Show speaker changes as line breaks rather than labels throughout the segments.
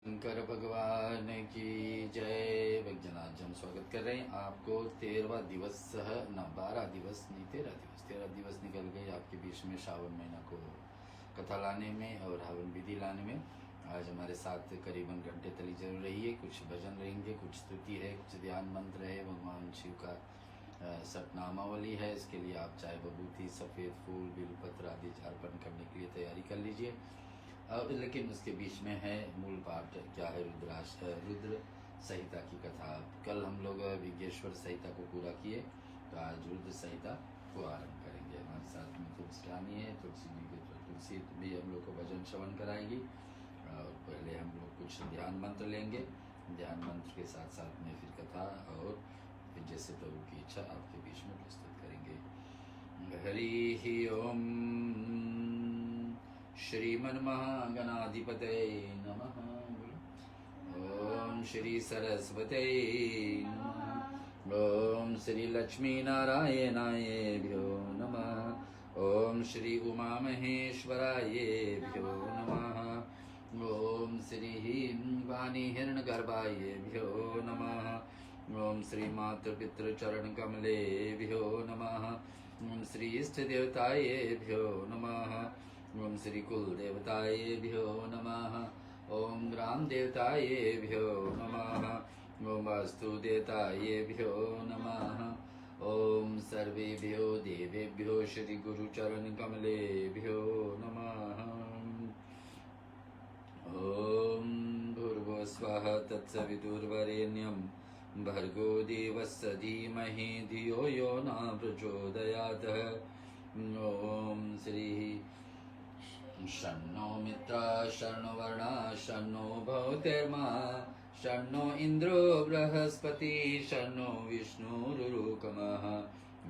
शंकर भगवान की जय। भक्तजनाज हम स्वागत कर रहे हैं आपको 13वां दिवस 12 दिवस नहीं 13 दिवस निकल गए आपके बीच में श्रावण महीना को कथा लाने में और हवन विधि लाने में। आज हमारे साथ करीबन घंटे तली जरूर रहिए। कुछ भजन रहेंगे, कुछ स्तुति है, कुछ ध्यान मंत्र है, भगवान शिव का सतनामावली है। इसके लिए आप चाहे बबूती, सफ़ेद फूल, बिलपत्र आदि अर्पण करने के लिए तैयारी कर लीजिए। लेकिन उसके बीच में है मूल पाठ क्या है, रुद्र संहिता की कथा। कल हम लोग विज्ञेश्वर संहिता को पूरा किए, तो आज रुद्र संहिता को आरंभ करेंगे। हमारे साथ में तुलसी रानी है, तुलसी जी के तुलसी भी हम लोग को भजन श्रवण कराएगी। और पहले हम लोग कुछ ध्यान मंत्र लेंगे, ध्यान मंत्र के साथ साथ में फिर कथा और फिर जैसे प्रभु की इच्छा आपके बीच में प्रस्तुत करेंगे। हरि ओम। श्रीमन्महागणाधिपतये नमः। ओम श्री सरस्वते नमः। ओम श्री लक्ष्मी नारायणायेभ्यो नमः। ओम श्री उमा महेश्वरायेभ्यो नमः। ओम श्री वाणी हिरण्यगर्भायेभ्यो नमः। ओम श्री मातृपितृचरणकमलेभ्यो नमः। ओम श्री इष्टदेवतायेभ्यो नमः। ओम श्री कुल देवतायेभ्यो नमः। ओम ग्राम देवतायेभ्यो नमः। ओम वास्तु देवतायेभ्यो नमः। ओम सर्वेभ्यो देवेभ्यो श्री गुरुचरण कमलेभ्यो नमः। ओम भूर्भुवः स्वः तत्सवितुर्वरेण्यं भर्गो देवस्य धीमहि धियो यो न प्रचोदयात्। ओम श्री शन्नो मित्रः शन्नो वर्णः शन्नो भवतेर्मा शन्नो इन्द्रो बृहस्पतिः शन्नो विष्णुरुरुकमः।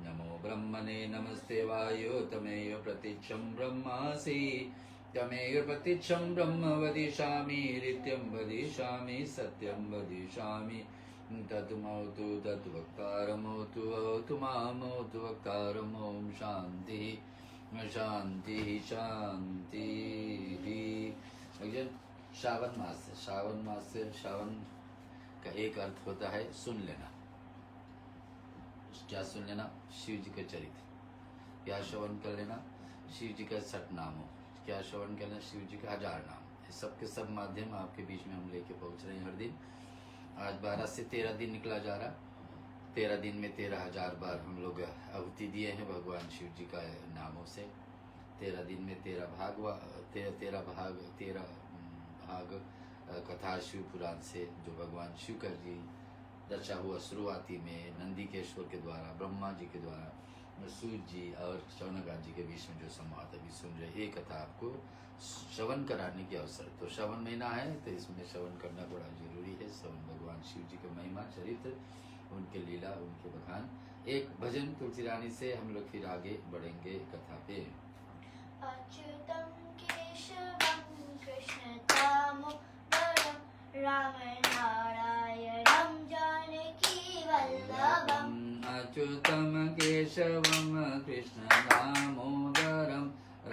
नमो ब्रह्मणे नमस्ते वायो तमेव प्रतीक्षं ब्रह्मासि तमेव प्रतीक्षं ब्रह्म वदिष्यामि नित्यं वदिष्यामि सत्यं वदिष्यामि। तद्मौतु तद्वक्तारमौतु अवतु मामौतु वक्तारम्। ओम शांति शांति शांति। श्रावण मास से श्रावण का एक अर्थ होता है सुन लेना। क्या सुन लेना? शिव जी का चरित्र। क्या श्रवण कर लेना? शिव जी का सतनामो। क्या श्रवण कर लेना? शिव जी का 1000 नाम। सब के सब माध्यम आपके बीच में हम लेके पहुंच रहे हैं हर दिन। आज 12 से 13 दिन निकला जा रहा। 13 दिन में 13,000 बार हम लोग आहुति दिए हैं भगवान शिव जी का नामों से। 13 दिन में 13 भाग कथा शिव पुराण से, जो भगवान शिवकर जी रचा हुआ शुरुआती में नंदीकेश्वर के द्वारा, ब्रह्मा जी के द्वारा, सूर्य जी और शौनकाद जी के बीच में जो संवाद अभी सुन रहे, ये कथा आपको श्रवण कराने की अवसर। तो श्रवण महीना है तो इसमें श्रवण करना बड़ा जरूरी है। श्रवण भगवान शिव जी का महिमा, चरित्र, उनके लीला, उनके बखान। एक भजन तुलसी रानी से हम लोग फिर आगे बढ़ेंगे कथा पे।
अच्युतम केशवम कृष्ण दामोदरम राम नारायणम जानकी वल्लभम।
अच्युतम केशवम कृष्ण दामोदरम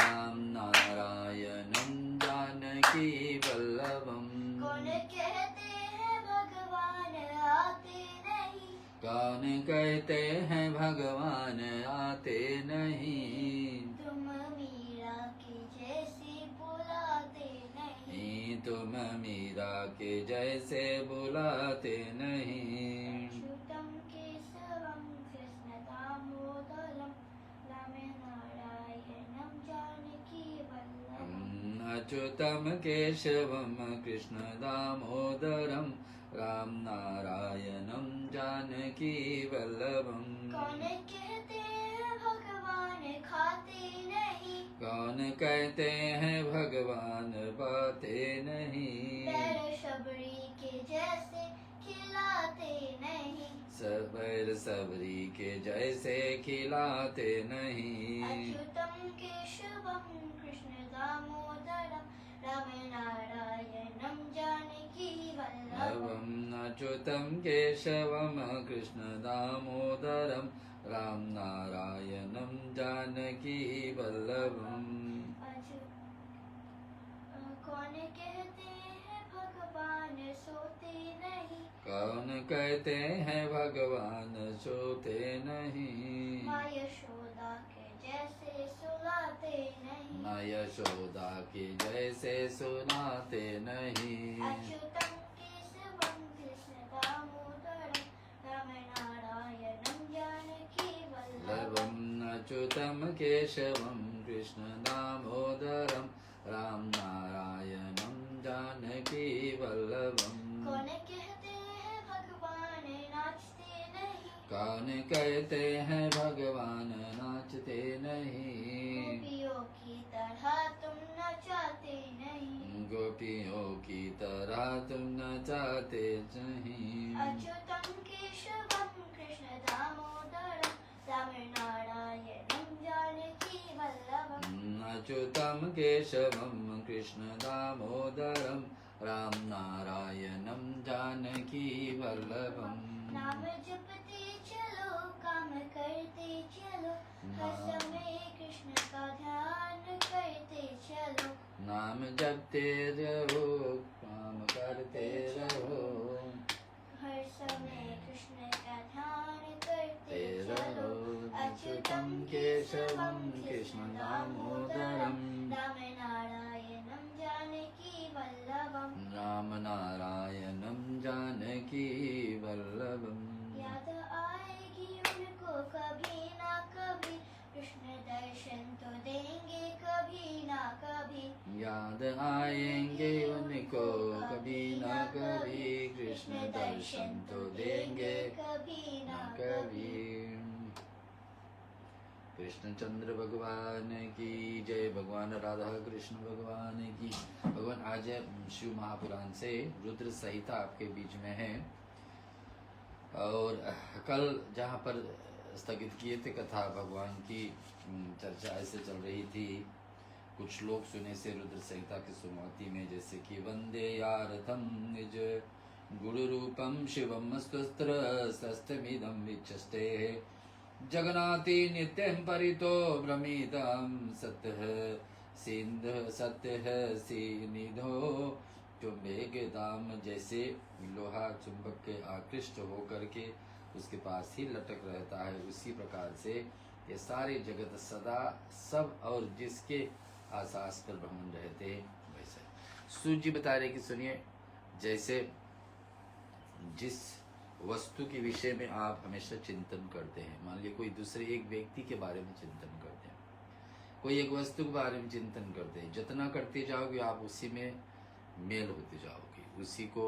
राम नारायणम जानकी वल्लभम।
कौन कहते हैं भगवान आते नहीं,
कौन कहते हैं भगवान आते नहीं।
तुम मीरा के जैसे बुलाते नहीं,
तुम मीरा के जैसे बुलाते नहीं।
अच्युतम केशवम कृष्ण दामोदरम राम नारायणम जानकी वल्लभम।
अच्युतम केशवम कृष्ण दामोदरम राम नारायणम जानकी वल्लभम।
कौन कहते हैं भगवान खाते नहीं,
कौन कहते हैं भगवान बाते नहीं।
पैर शबरी के जैसे खिलाते नहीं,
पैर सबरी के जैसे खिलाते नहीं।
अच्युतम केशवम कृष्ण दामोदरम राम नारायणम जानकी वल्लभम।
अच्युतम केशवम कृष्ण दामोदरम राम नारायणम जानकी वल्लभम।
कौन कहते हैं भगवान
कौन कहते हैं भगवान सोते नहीं।
माँ यशोदा के जैसे सुलाते नहीं।
माँ यशोदा के जैसे सुनाते नहीं।
अच्युतम केशवम कृष्ण दामोदरम राम नारायणम जानकी वल्लभम।
अच्युतम केशवम कृष्ण दामोदरम राम नारायणम जानकी वल्लभम।
कौन कहते हैं भगवान नाचते नहीं।
कौन कहते हैं भगवान नाचते नहीं।
गोपियों की तरह तुम नचाते नहीं।
गोपियों की तरह तुम नचाते नहीं।
अच्युतम केशवम कृष्ण दामोदरम राम नारायणम जानकी वल्लभम।
अच्युतम केशवम कृष्ण दामोदरम राम नारायणम जानकी वल्लभम।
नाम जपते चलो काम करते चलो हर समय कृष्ण का ध्यान करते चलो।
नाम जपते रहो काम करते रहो
हर समय कृष्ण का ध्यान करते चलो।
रहो।
अच्युतम केशवम कृष्ण दामोदरम राम नारायणम जानकी वल्लभम।
राम नारायणम जानकी वल्लभम।
याद आएगी उनको कभी ना कभी कृष्ण दर्शन तो देंगे कभी ना कभी।
याद आएंगे उनको कभी ना कभी कृष्ण दर्शन तो देंगे
कभी
ना
ना
कभी। कृष्णचंद्र भगवान की जय। भगवान राधा कृष्ण भगवान की। भगवान आज शिव महापुराण से रुद्र संहिता आपके बीच में है। और कल जहाँ पर स्थगित किए थे कथा भगवान की चर्चा ऐसे चल रही थी। कुछ श्लोक सुने से रुद्र संहिता की शुरुआती में, जैसे कि वंदे यारथम निज गुरु रूपम शिवम स्तोत्र शस्त्रमिदं विचष्टे जगन्नाथी नित्यं परितो भ्रमितं सत्यः सिंध सत्यः सिनिधो चुंबकेदाम। जैसे लोहा चुंबक के आकृष्ट होकर के उसके पास ही लटक रहता है, उसी प्रकार से ये सारे जगत सदा सब और जिसके आसास पर भ्रमण रहते हैं। वैसे सूर्य जी बता रहे कि सुनिए, जैसे जिस वस्तु के विषय में आप हमेशा चिंतन करते हैं, मान लीजिए कोई दूसरे एक व्यक्ति के बारे में चिंतन करते हैं, कोई एक वस्तु के बारे में चिंतन करते हैं, जितना करते जाओगे आप उसी में मेल होते जाओगे, उसी को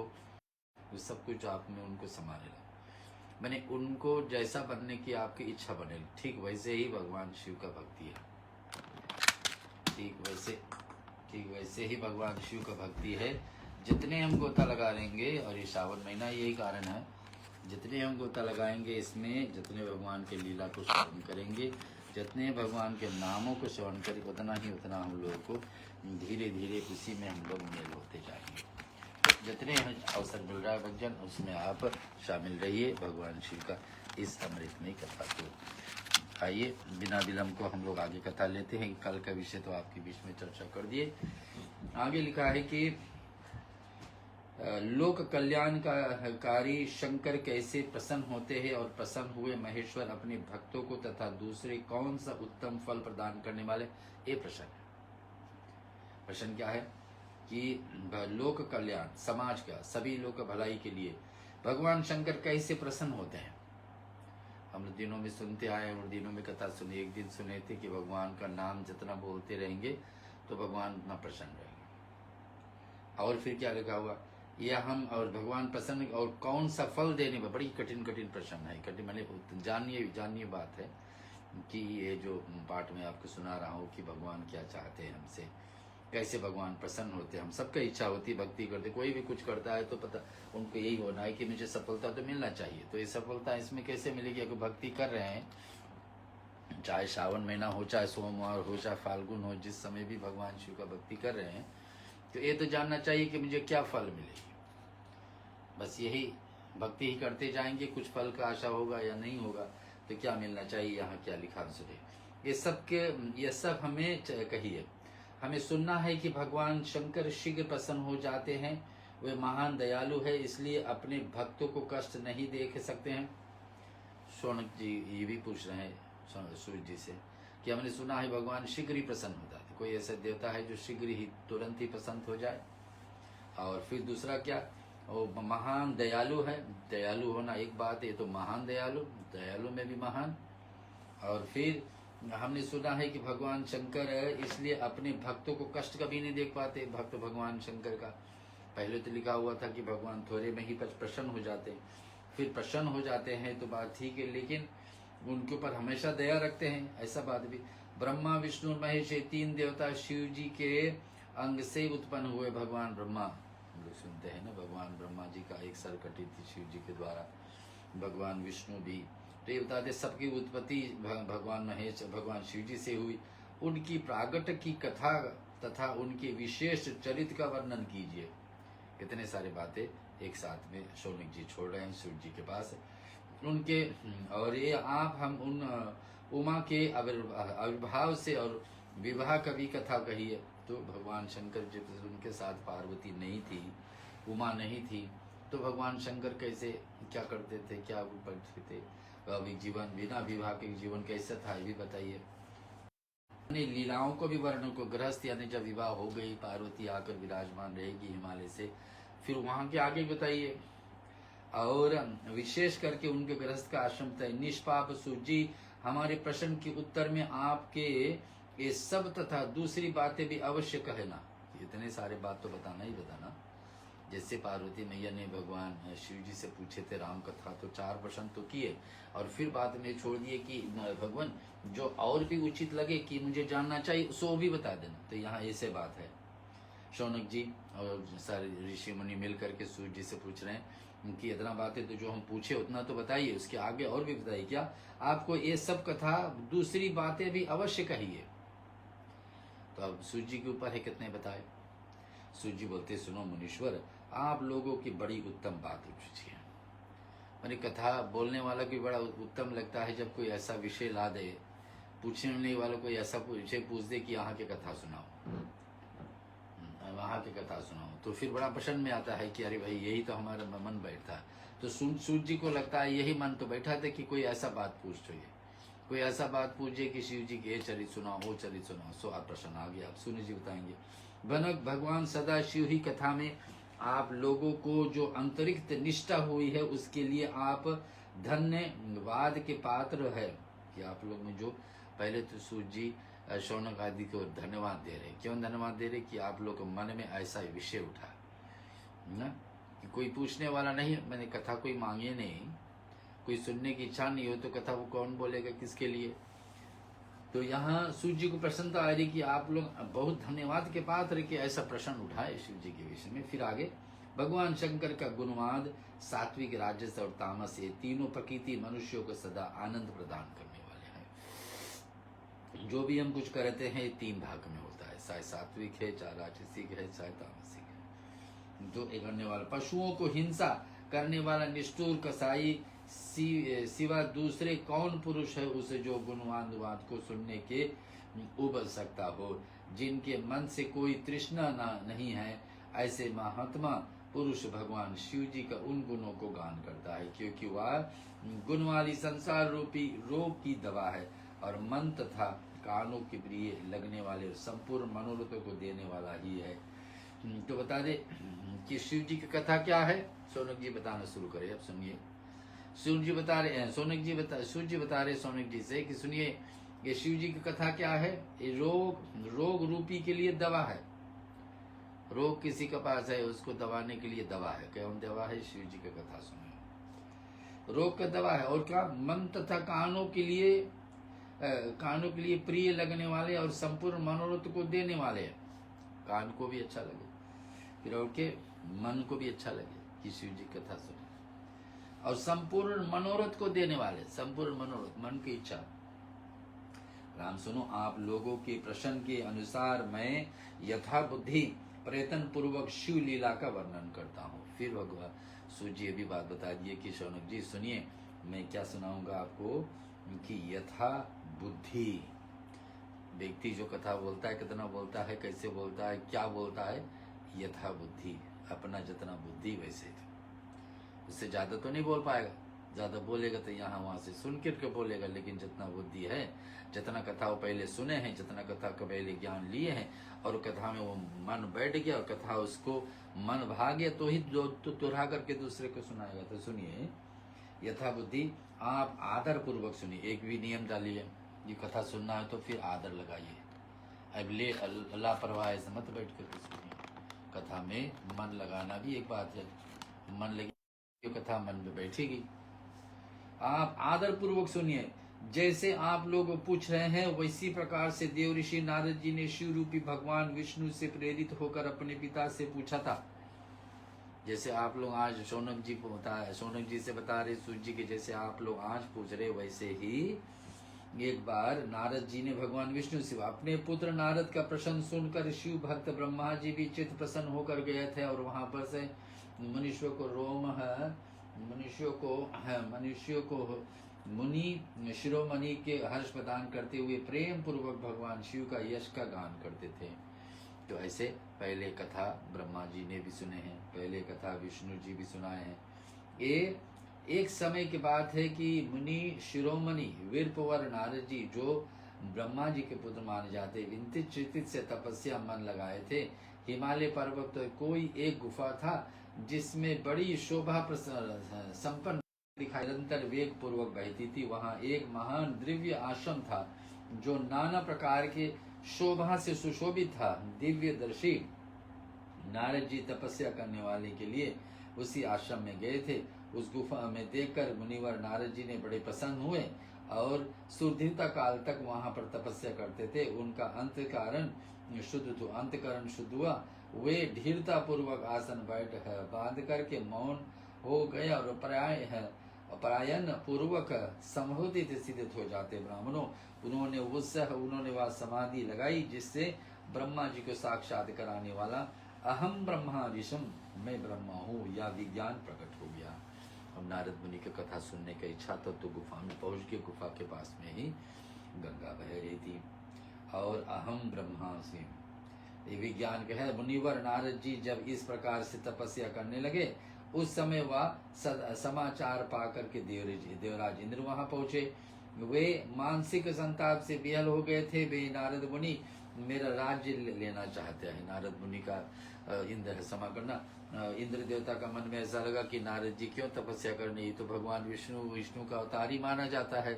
उस सब कुछ आप में उनको समाने लगे, मैंने उनको जैसा बनने की आपकी इच्छा बने। ठीक वैसे ही भगवान शिव का भक्ति है। ठीक वैसे ही भगवान शिव का भक्ति है। जितने हम गोता लगा लेंगे, और ये श्रावण महीना यही कारण है, जितने हम गोता लगाएंगे इसमें, जितने भगवान के लीला को श्रवण करेंगे, जितने भगवान के नामों को श्रवण करेंगे, उतना हम लोगों को धीरे धीरे उसी में हम लोग मेल होते जाएंगे। जितने अवसर मिल रहा है भक्तजन, उसमें आप शामिल रहिए भगवान शिव का इस अमृतमयी कथा को। आइए बिना विलंब को हम लोग आगे कथा लेते हैं। कल का विषय तो आपके बीच में चर्चा कर दिए। आगे लिखा है कि लोक कल्याणकारी शंकर कैसे प्रसन्न होते हैं, और प्रसन्न हुए महेश्वर अपने भक्तों को तथा दूसरे कौन सा उत्तम फल प्रदान करने वाले, ये प्रश्न है। प्रश्न क्या है कि लोक कल्याण, समाज का, सभी लोग का भलाई के लिए भगवान शंकर कैसे प्रसन्न होते हैं। हम लोग दिनों में सुनते आए और दिनों में कथा सुनी। एक दिन सुने थे कि भगवान का नाम जितना बोलते रहेंगे तो भगवान उतना प्रसन्न रहेंगे। और फिर क्या लिखा हुआ, यह हम और भगवान प्रसन्न और कौन सा फल देने में, बड़ी कठिन प्रश्न है। कठिन मैंने जानिए बात है कि ये जो पाठ में आपको सुना रहा हूँ कि भगवान क्या चाहते हैं हमसे, कैसे भगवान प्रसन्न होते हैं। हम सबका इच्छा होती है, भक्ति करते, कोई भी कुछ करता है तो पता उनको यही होना है कि मुझे सफलता तो मिलना चाहिए। तो ये सफलता इसमें कैसे मिलेगी? अगर भक्ति कर रहे हैं, चाहे श्रावण महीना हो, चाहे सोमवार हो, चाहे फाल्गुन हो, जिस समय भी भगवान शिव का भक्ति कर रहे हैं, तो ये तो जानना चाहिए कि मुझे क्या फल मिलेगी। बस यही भक्ति ही करते जाएंगे, कुछ फल का आशा होगा या नहीं होगा, तो क्या मिलना चाहिए, यहाँ क्या लिखा सुने। ये सब हमें कहिए, हमें सुनना है कि भगवान शंकर शीघ्र प्रसन्न हो जाते हैं वे महान दयालु है, इसलिए अपने भक्तों को कष्ट नहीं देख सकते हैं। शौनक जी ये भी पूछ रहे हैं सूर्य जी से कि हमने सुना है भगवान शीघ्र ही प्रसन्न होता है, कोई ऐसा देवता है जो शीघ्र ही तुरंत ही प्रसन्न हो जाए? और फिर दूसरा क्या, वो महान दयालु है, दयालु होना एक बात है, तो महान दयालु, दयालु में भी महान। और फिर हमने सुना है कि भगवान शंकर इसलिए अपने भक्तों को कष्ट कभी नहीं देख पाते। भक्त भगवान शंकर का पहले तो लिखा हुआ था कि भगवान थोड़े में ही प्रसन्न हो जाते, फिर प्रसन्न हो जाते हैं तो बात ठीक है, लेकिन उनके ऊपर हमेशा दया रखते हैं, ऐसा बात भी। ब्रह्मा विष्णु महेश ये तीन देवता शिव जी के अंग से उत्पन्न हुए। भगवान ब्रह्मा, हम लोग सुनते हैं ना, भगवान ब्रह्मा जी का एक सर कटी थी शिव जी के द्वारा, भगवान विष्णु भी, तो ये बताते सबकी उत्पत्ति भगवान महेश भगवान शिव जी से हुई। उनकी प्रागट की कथा तथा उनके विशेष चरित्र का वर्णन कीजिए। इतने सारे बातें एक साथ में शौनक जी छोड़ रहे हैं सूर्य जी के पास उनके। और ये आप हम उन उमा के आविर्भाव से और विवाह का भी कथा कही है। तो भगवान शंकर जब उनके साथ पार्वती नहीं थी, उमा नहीं थी, तो भगवान शंकर कैसे क्या करते थे, क्या करते थे, अभी जीवन बिना विवाह के जीवन कैसा था ये भी बताइए। अपनी लीलाओं को भी वर्णन को, गृहस्थ यानी जब विवाह हो गई, पार्वती आकर विराजमान रहेगी हिमालय से, फिर वहां के आगे बताइए। और विशेष करके उनके गृहस्थ का आश्रम था। निष्पाप सूजी, हमारे प्रश्न के उत्तर में आपके ये सब तथा दूसरी बातें भी अवश्य कहना। इतने सारे बात तो बताना ही बताना। जैसे पार्वती मैया ने भगवान शिव जी से पूछे थे राम कथा, तो 4 प्रश्न तो किए और फिर बाद में छोड़ दिए कि भगवान जो और भी उचित लगे कि मुझे जानना चाहिए सो भी बता देना। तो यहाँ ऐसे बात है। शौनक जी और सारे ऋषि मुनि मिल करके सूर्य जी से पूछ रहे हैं कि इतना बातें तो जो हम पूछे उतना तो बताइए, उसके आगे और भी बताइए। क्या आपको ये सब कथा दूसरी बातें भी अवश्य कहिए। तो अब सूर्य जी के ऊपर है कितने बताए। सूर्य जी बोलते सुनो मुनीश्वर, आप लोगों की बड़ी उत्तम बात पूछी है। मैंने कथा बोलने वाला को बड़ा उत्तम लगता है जब कोई ऐसा विषय ला दे, पूछने वालों को ऐसा विषय पूछ दे कि यहाँ की कथा सुनाओ, वहाँ की कथा सुनाओ, तो फिर बड़ा पसंद में आता है कि अरे भाई यही तो हमारा मन बैठता है। तो सूर्य जी को लगता है यही मन तो बैठा था कि कोई ऐसा बात पूछ चाहिए, कोई ऐसा बात पूछे कि शिव जी के ये चरित्र सुनाओ, वो चरित्र सुनाओ। सो आप प्रश्न आ गया। आप सूर्य जी बताएंगे। बनक भगवान सदा शिव ही कथा में आप लोगों को जो अंतरिक्त निष्ठा हुई है उसके लिए आप धन्यवाद के पात्र है कि आप लोग में जो पहले तो सूर्य जी शौनक आदि को धन्यवाद दे रहे। क्यों धन्यवाद दे रहे? कि आप लोग मन में ऐसा विषय उठा ना कि कोई पूछने वाला नहीं, मैंने कथा कोई मांगे नहीं, कोई सुनने की इच्छा नहीं हो तो कथा वो कौन बोलेगा, किसके लिए। तो यहाँ सूर्य जी को प्रसन्नता आ रही कि आप लोग बहुत धन्यवाद के पात्र कि ऐसा प्रश्न उठाए शिव जी के विषय में। फिर आगे भगवान शंकर का गुणवाद, सात्विक, राजस और तामस, ये तीनों प्रकृति मनुष्यों को सदा आनंद प्रदान करने वाले हैं। जो भी हम कुछ करते हैं ये 3 भाग में होता है, चाहे सात्विक है, चाहे राजसिक है, चाहे तामसिक है। जो करने वाला पशुओं को हिंसा करने वाला निष्ठुर कसाई सिवा दूसरे कौन पुरुष है उसे जो गुणवाद को सुनने के उबल सकता हो। जिनके मन से कोई तृष्णा नहीं है, ऐसे महात्मा पुरुष भगवान शिव जी का उन गुणों को गान करता है, क्योंकि वह गुण वाली संसार रूपी रोग की दवा है और मन तथा कानों के प्रिय लगने वाले संपूर्ण मनोरथों को देने वाला ही है। तो बता दे कि शिव जी की कथा क्या है। सोनक जी बताना शुरू करें। अब सुनिए, सूर्य जी बता रहे हैं, सूर्य जी बता रहे सोनक जी से कि सुनिए ये शिव जी की कथा क्या है। ये रोग रूपी के लिए दवा है। रोग किसी के पास है उसको दबाने के लिए दवा है। कौन दवा है? शिव जी की कथा सुनिए। रोग का दवा है। और क्या? मन तथा कानों के लिए प्रिय लगने वाले और संपूर्ण मनोरथ को देने वाले हैं। कान को भी अच्छा लगे, फिर और के मन को भी अच्छा लगे कि शिव जी कथा सुने, और संपूर्ण मनोरथ को देने वाले, संपूर्ण मनोरथ मन की इच्छा। राम सुनो, आप लोगों के प्रश्न के अनुसार मैं यथा बुद्धि प्रयत्न पूर्वक शिव लीला का वर्णन करता हूँ। फिर भगवान सूर्य जी भी बात बता दिए कि शौनक जी सुनिए, मैं क्या सुनाऊंगा आपको कि यथा बुद्धि, व्यक्ति जो कथा बोलता है कितना बोलता है, कैसे बोलता है, क्या बोलता है, यथा बुद्धि अपना जितना बुद्धि वैसे ही। उससे ज्यादा तो नहीं बोल पाएगा, ज्यादा बोलेगा तो यहाँ वहां से सुन करके बोलेगा, लेकिन जितना बुद्धि है, जितना कथा वो पहले सुने हैं, जितना कथा का पहले ज्ञान लिए हैं, और कथा में वो मन बैठ गया और कथा उसको मन भा गया, तो ही दोहरा करके दूसरे को सुनाएगा। तो सुनिए, यथा बुद्धि आप आदर पूर्वक सुनिए। एक भी नियम डालिए, ये कथा सुनना है तो फिर आदर लगाइए। अब ले लापरवाह ऐसे मत बैठ करके सुनिए। कथा में मन लगाना भी एक बात है, मन लगे कथा मन में बैठेगी। आप आदर पूर्वक सुनिए। जैसे आप लोग पूछ रहे हैं, वैसी प्रकार से देव ऋषि नारद जी ने शिव रूपी भगवान विष्णु से प्रेरित होकर अपने पिता से पूछा था। जैसे आप लोग आज शौनक जी से बता रहे सूर्य जी के, जैसे आप लोग आज पूछ रहे, वैसे ही एक बार नारद जी ने भगवान विष्णु से अपने पुत्र नारद का प्रश्न सुनकर शिव भक्त ब्रह्मा जी भी चित्त प्रसन्न होकर गए थे, और वहां पर से मनुष्यों को मुनि शिरोमणि के हर्ष प्रदान करते हुए प्रेम पूर्वक भगवान शिव का यश का गान करते थे। तो ऐसे पहले कथा ब्रह्मा जी ने भी सुने हैं, पहले कथा विष्णु जी भी सुनाए हैं। ये एक समय की बात है कि मुनि शिरोमणि वीरपुवर नारद जी, जो ब्रह्मा जी के पुत्र माने जाते, विंतित चितित से तपस्या मन लगाए थे। हिमालय पर्वत तो कोई एक गुफा था जिसमें बड़ी शोभा संपन्न दिखाई निरंतर वेग पूर्वक बहती थी। वहां एक महान दिव्य आश्रम था जो नाना प्रकार के शोभा से सुशोभित था। दिव्य दर्शी नारद जी तपस्या करने वाले के लिए उसी आश्रम में गए थे। उस गुफा में देखकर मुनिवर नारद जी ने बड़े प्रसन्न हुए और सुदीर्घ काल तक वहां पर तपस्या करते थे। उनका अंतकरण शुद्ध हुआ। वे धीरता पूर्वक आसन बांध करके मौन हो गए और परायण पूर्वक संबोधित स्थित हो जाते। ब्राह्मणों, उन्होंने वह समाधि लगाई जिससे ब्रह्मा जी को साक्षात कराने वाला अहम ब्रह्मा विषम, मैं ब्रह्मा हूँ, या विज्ञान प्रकट हो गया। अब नारद मुनि की कथा सुनने की इच्छा तो गुफा में पहुंच के गुफा के पास में ही गंगा बह रही थी और अहम ब्रह्मास्मि ये विज्ञान का है। मुनिवर नारद जी जब इस प्रकार से तपस्या करने लगे, उस समय वह समाचार पाकर के देवराज इंद्र वहां पहुंचे। वे मानसिक संताप से बेहल हो गए थे। वे नारद मुनि मेरा राज्य लेना चाहते हैं। नारद मुनि का इंद्र क्षमा करना, इंद्र देवता का मन में ऐसा लगा कि नारद जी क्यों तपस्या करनी, ये तो भगवान विष्णु का अवतार ही माना जाता है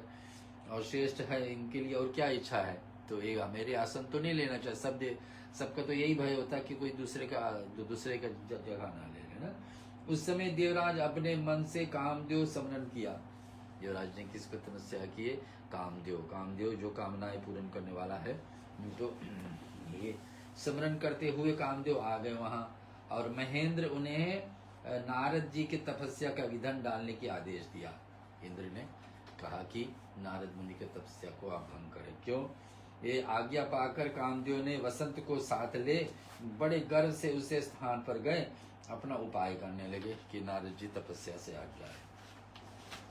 और श्रेष्ठ है, इनके लिए और क्या इच्छा है। तो ये मेरे आसन तो नहीं लेना चाहिए। सबका तो यही भय होता है कि कोई दूसरे का जगह ना ले लेना। उस समय देवराज अपने मन से कामदेव स्मरण किया। देवराज ने किसको तपस्या किए? कामदेव जो कामनाएं पूर्ण करने वाला है। तो ये स्मरण करते हुए कामदेव आ गए वहां, और महेंद्र उन्हें नारद जी की तपस्या का विधान डालने की आदेश दिया। इंद्र ने कहा कि नारद मुनि के तपस्या को आप भंग करें। क्यों? ये आज्ञा पाकर कामदेव ने वसंत को साथ ले बड़े गर्व से उसे स्थान पर गए, अपना उपाय करने लगे कि नारद जी तपस्या से हट जाए।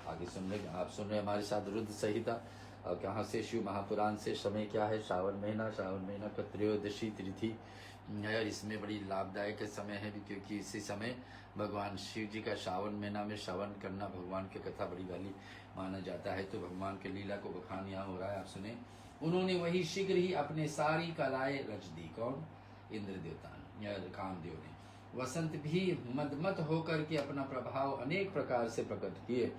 आगे सुन लेंगे। आप सुन रहे हमारे साथ रुद्र संहिता, और कहाँ से? शिव महापुराण से। समय क्या है? श्रावण महीना का त्रयोदशी तिथि है। इसमें बड़ी लाभदायक समय है, क्योंकि इसी समय भगवान शिव जी का श्रावण महीना में श्रवण करना भगवान की कथा बड़ी वाली माना जाता है। तो भगवान के लीला को बखान यहाँ हो रहा है, आप सुने। उन्होंने वही शीघ्र ही अपने सारी कलाएं रच दी। कौन? इंद्र देवता या कामदेव ने। वसंत भी मदमत होकर के अपना प्रभाव अनेक प्रकार से प्रकट किए।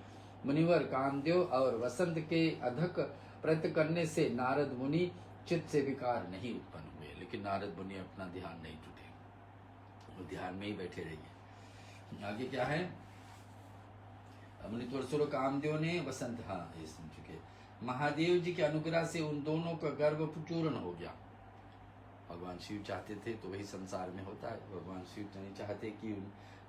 मुनिवर कामदेव और वसंत के अधक प्रयत्न करने से नारद मुनि चित्त से विकार नहीं उत्पन्न हुए। लेकिन नारद मुनि अपना ध्यान नहीं टूटे, वो ध्यान में ही बैठे रहिए। आगे क्या है? मुनित्वर कामदेव ने वसंत, हाँ ये सुन चुके। महादेव जी के अनुग्रह से उन दोनों का गर्भ चूर्ण हो गया। भगवान शिव चाहते थे तो वही संसार में होता है। भगवान शिव नहीं चाहते कि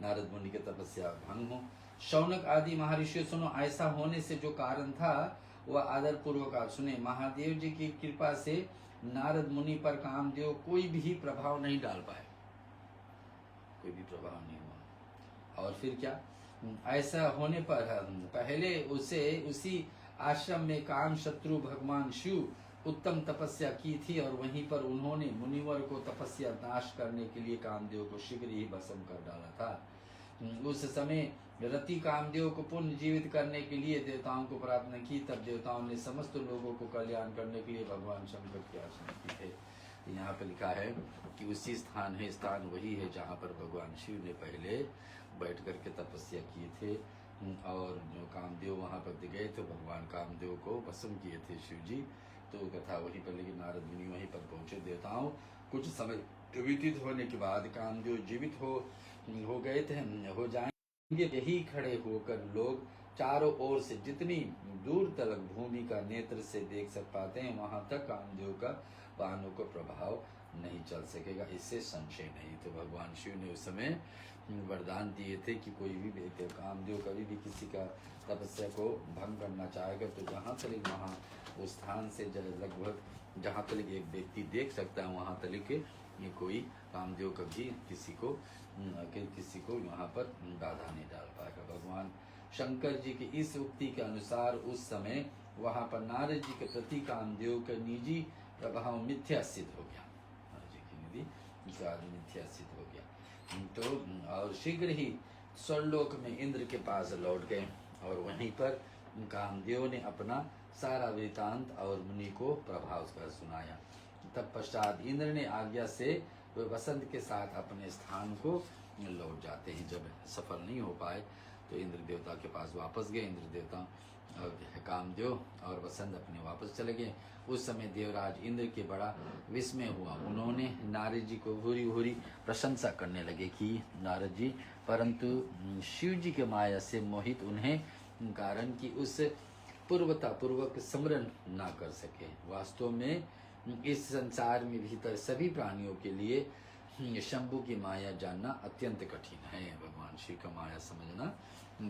नारद मुनि की तपस्या भंग हो। शौनक आदि महर्षि सुनो, ऐसा होने से जो कारण था वह आदर पूर्वक आप सुने। महादेव जी की कृपा से नारद मुनि पर कामदेव कोई भी प्रभाव नहीं डाल पाए, कोई भी प्रभाव नहीं हुआ। और फिर क्या? ऐसा होने पर पहले उसी आश्रम में काम शत्रु भगवान शिव उत्तम तपस्या की थी और वहीं पर उन्होंने मुनिवर को तपस्या नाश करने के लिए कामदेव को शीघ्र ही भस्म कर डाला था। उस समय रति कामदेव को पुनर्जीवित करने के लिए देवताओं को प्रार्थना की, तब देवताओं ने समस्त लोगों को कल्याण करने के लिए भगवान शंकर की याचना की है। यहाँ पर लिखा है कि उसी स्थान वही है जहाँ पर भगवान शिव ने पहले बैठ करके तपस्या किए थे और जो कामदेव वहाँ पर गए तो भगवान कामदेव को भस्म किए थे शिव जी। तो कथा वहीं पर, लेकिन नारद मुनि वहीं पर पहुंचे। देवताओं कुछ समय व्यतीत होने के बाद कामदेव जीवित हो गए थे, हो जाएंगे। यही खड़े होकर लोग चारों ओर से जितनी दूर तक भूमि का नेत्र से देख सक पाते हैं, वहां तक कामदेव का बाणों को प्रभाव नहीं चल सकेगा, इससे संशय नहीं। तो भगवान शिव ने उस समय वरदान दिए थे कि कोई भी कामदेव कभी भी किसी का तपस्या को भंग करना चाहेगा तो जहाँ तक वहाँ उस स्थान से लगभग जहाँ तक एक व्यक्ति देख सकता है वहाँ तक ये कोई कामदेव कभी किसी को यहाँ पर बाधा नहीं डाल पाएगा। भगवान शंकर जी की इस उक्ति के अनुसार उस समय वहाँ पर नारद जी के प्रति कामदेव का निजी प्रभाव मिथ्या सिद्ध हो गया। नारद जी की निधि मिथ्या सिद्ध हो गया। तो और शीघ्र ही स्वर्लोक में इंद्र के पास लौट गए और वहीं पर कामदेव ने अपना सारा वृतांत और मुनि को प्रभाव कर सुनाया। तत्पश्चात इंद्र ने आज्ञा से वे वसंत के साथ अपने स्थान को लौट जाते हैं। जब सफल नहीं हो पाए तो इंद्र देवता के पास वापस गए। इंद्र देवता कामदेव और वसंत अपने वापस चले गए। उस समय देवराज इंद्र के बड़ा विस्मय हुआ। उन्होंने नारद जी को भूरी भूरी प्रशंसा करने लगे कि नारद जी, परंतु शिव जी के माया से मोहित उन्हें कारण कि उस पूर्वक स्मरण ना कर सके। वास्तव में इस संसार में भीतर सभी प्राणियों के लिए शंभु की माया जानना अत्यंत कठिन है। भगवान शिव का माया समझना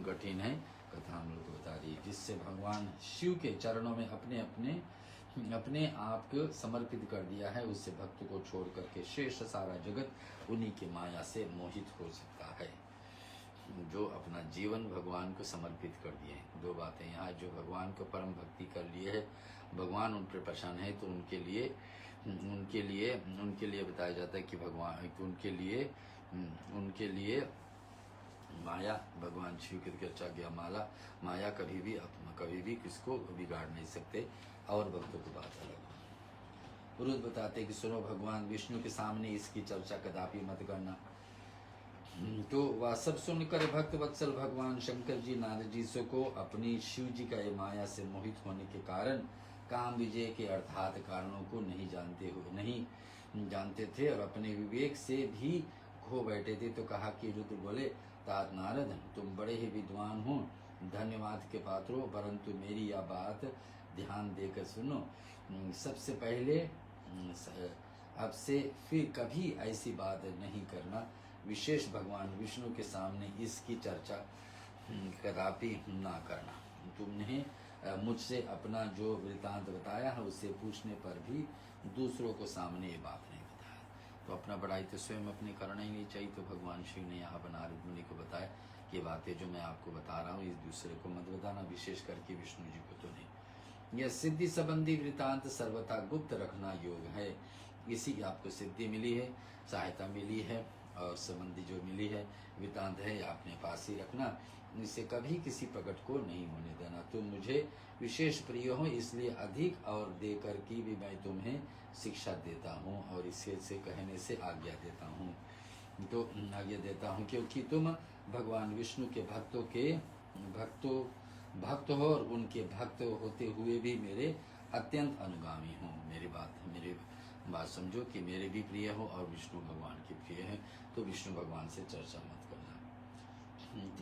कठिन है। कथा हम लोग को बता रही है, जिससे भगवान शिव के चरणों में अपने आप को समर्पित कर दिया है, उससे भक्त को छोड़ करके शेष सारा जगत उन्हीं की माया से मोहित हो सकता है। जो अपना जीवन भगवान को समर्पित कर दिए। दो बातें यहाँ, जो भगवान को परम भक्ति कर लिए है, भगवान उन पर प्रसन्न है, तो उनके लिए बताया जाता है कि भगवान उनके लिए माया, भगवान शिव की रचा गया माया कभी भी किसको बिगाड़ नहीं सकते। और भक्तों की बात अलग। पुरुष बताते कि सुनो, भगवान विष्णु के सामने इसकी चर्चा कदापि मत करना। तो वह सब सुनकर भक्त वत्सल भगवान शंकर जी नारद जी को अपनी शिव जी का ये माया से मोहित होने के कारण काम विजय के अर्थात कारणों को नहीं जानते थे और अपने विवेक से भी खो बैठे थे। तो कहा कि रुद्र बोले, तात नारद, तुम बड़े ही विद्वान हो, धन्यवाद के पात्र हो, परंतु मेरी यह बात ध्यान देकर सुनो। सबसे पहले अब से फिर कभी ऐसी बात नहीं करना, विशेष भगवान विष्णु के सामने इसकी चर्चा कदापि ना करना। तुमने मुझसे अपना जो वृतांत बताया है उससे पूछने पर भी दूसरों को सामने ये बात नहीं बताया। तो अपना बड़ाई तो स्वयं अपनी करना ही नहीं चाहिए। तो भगवान शिव ने यहाँ नारद मुनि को बताया कि बातें जो मैं आपको बता रहा हूँ इस दूसरे को मत बताना, विशेष करके विष्णु जी को तो नहीं। यह सिद्धि संबंधी वृतांत सर्वथा गुप्त रखना योग है। इसी आपको सिद्धि मिली है, सहायता मिली है और संबंधी जो मिली है वृतांत है, अपने पास ही रखना, इसे कभी किसी प्रकट को नहीं होने देना। तुम मुझे विशेष प्रिय हो, इसलिए अधिक और देकर की भी मैं तुम्हें शिक्षा देता हूँ और इसे से कहने से आज्ञा देता हूँ। तो आज्ञा देता हूँ क्योंकि तुम भगवान विष्णु के भक्त हो और उनके भक्त होते हुए भी मेरे अत्यंत अनुगामी हो। मेरी बात समझो कि मेरे भी प्रिय हो और विष्णु भगवान के प्रिय है, तो विष्णु भगवान से चर्चा मत करना।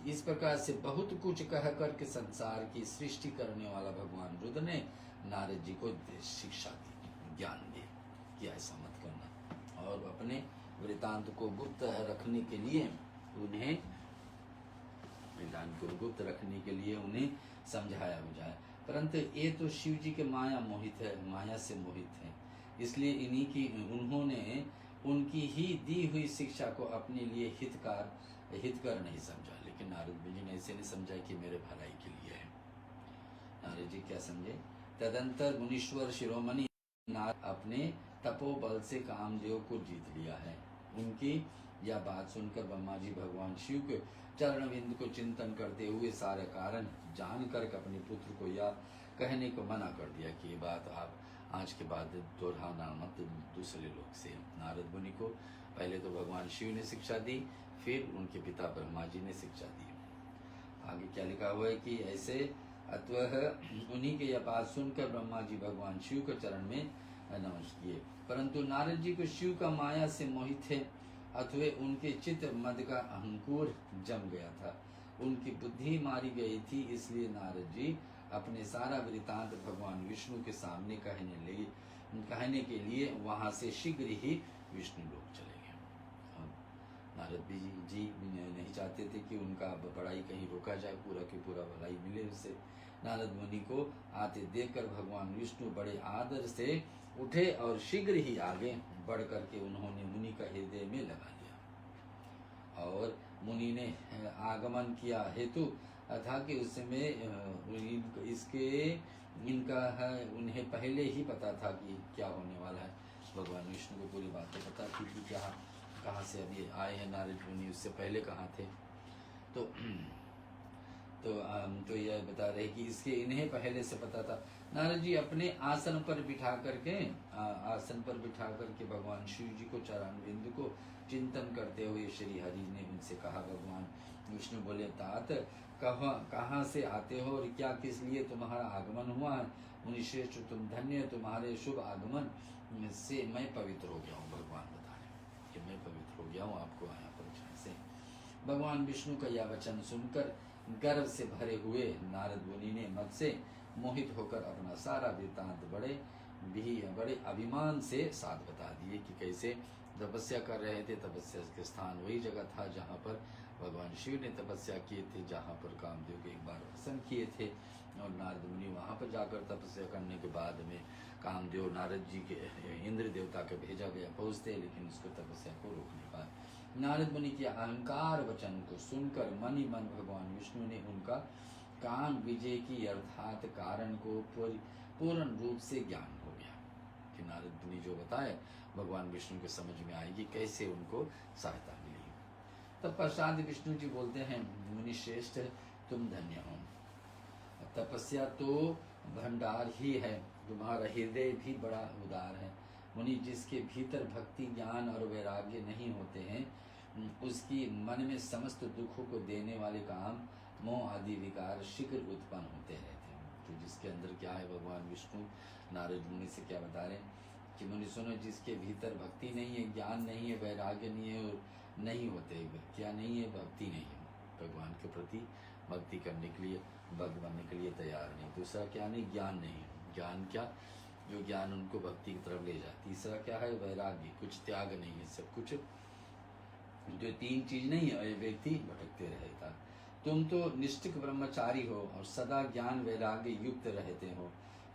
इस प्रकार से बहुत कुछ कह करके संसार की सृष्टि करने वाला भगवान रुद्र ने नारद जी को शिक्षा दी, ज्ञान दी कि ऐसा मत करना और अपने वृतांत को गुप्त रखने के लिए उन्हें समझाया बुझाया। परंतु ये तो शिव जी के माया से मोहित है, इसलिए उन्होंने उनकी ही दी हुई शिक्षा को अपने लिए हितकर नहीं समझा। लेकिन नारद जी ने ऐसे नहीं समझा कि मेरे भलाई के लिए है। नारद जी क्या समझे? तदंतर मुनीश्वर शिरोमणि अपने तपोबल से कामदेव को जीत लिया है। उनकी यह बात सुनकर ब्रह्मा जी भगवान शिव के चरण बिंद को चिंतन करते हुए सारे कारण जानकर अपने पुत्र को यह कहने को मना कर दिया कि ये बात आप आज के बाद दोहराना मत दूसरे लोग से। नारद मुनि को पहले तो भगवान शिव ने शिक्षा दी, फिर उनके पिता ब्रह्मा जी ने शिक्षा दी। आगे क्या लिखा हुआ है कि ऐसे अतः उन्हीं के यह बात सुनकर ब्रह्मा जी भगवान शिव के चरण में नमस्कार किए, परंतु नारद जी को शिव का माया से मोहित थे अथवा उनके चित्त मद का अंकुर जम गया था, उनकी बुद्धि मारी गई थी। इसलिए नारद जी अपने सारा वृतांत भगवान विष्णु के सामने कहने के लिए वहां से शीघ्र ही विष्णु लोक चले गए। नारद जी नहीं चाहते थे कि उनका पढ़ाई कहीं रोका जाए, पूरा की पूरा भलाई मिले उससे। नारद मुनि को आते देखकर भगवान विष्णु बड़े आदर से उठे और शीघ्र ही आगे बढ़ करके उन्होंने मुनि का हृदय में लगा लिया और मुनि ने आगमन किया हेतु था कि उस समय इनका है उन्हें पहले ही पता था कि क्या होने वाला है। भगवान विष्णु को पूरी बातें पता थी कि क्या कहाँ से अभी आए हैं नारद मुनि, उससे पहले कहाँ थे। तो यह बता रहे कि इसके इन्हें पहले से पता था। नारद जी अपने आसन पर बिठा करके भगवान शिव जी को चरण बिंदु को चिंतन करते हुए श्री हरि ने उनसे कहा। भगवान विष्णु बोले, तात कहाँ से आते हो और क्या किस लिए तुम्हारा आगमन हुआ है? मुनि श्रेष्ठ तुम धन्य, तुम्हारे शुभ आगमन से मैं पवित्र हो गया हूँ। भगवान बता रहे कि मैं पवित्र हो गया हूँ आपको आया परीक्षा से। भगवान विष्णु का यह वचन सुनकर गर्व से भरे हुए नारद मुनि ने मत से मोहित होकर अपना सारा वृतांत बड़े अभिमान से साथ बता दिए कि कैसे तपस्या कर रहे थे। तपस्या के स्थान वही जगह था जहाँ पर भगवान शिव ने तपस्या किए थे, जहाँ पर कामदेव के एक बार प्रसन्न किए थे और नारद मुनि वहाँ पर जाकर तपस्या करने के बाद में कामदेव नारद जी के इंद्र देवता के भेजा गया पहुँचते, लेकिन उसको तपस्या को रोक नहीं पाए। नारद मुनि के अहंकार वचन को सुनकर मन ही मन भगवान विष्णु ने उनका काम विजय की अर्थात कारण को पूर्ण रूप से ज्ञान हो गया कि नारद मुनि जो बताए भगवान विष्णु के समझ में आएगी कैसे उनको सहायता मिली। तब पश्चात विष्णु जी बोलते हैं, मुनि श्रेष्ठ तुम धन्य हो, तपस्या तो भंडार ही है, तुम्हारा हृदय भी बड़ा उदार है। मुनि जिसके भीतर भक्ति ज्ञान और वैराग्य नहीं होते हैं उसकी मन में समस्त दुखों को देने वाले काम मोह आदि विकार शीघ्र उत्पन्न होते रहते हैं। तो जिसके अंदर क्या है, भगवान विष्णु नारद मुनि से क्या बता रहे कि मुनि सुनो, जिसके भीतर भक्ति नहीं है, ज्ञान नहीं है, वैराग्य नहीं है और नहीं होते, क्या नहीं है, भक्ति नहीं है, भगवान के प्रति भक्ति करने के लिए भक्त बनने के लिए तैयार नहीं। दूसरा क्या नहीं, ज्ञान नहीं, ज्ञान क्या, जो ज्ञान उनको भक्ति की तरफ ले जाए। तीसरा क्या है, वैराग्य, कुछ त्याग नहीं है, सब कुछ जो तीन चीज नहीं है व्यक्ति भटकते रहता। तुम तो निष्ठिक ब्रह्मचारी हो और सदा ज्ञान वैराग्य युक्त रहते हो,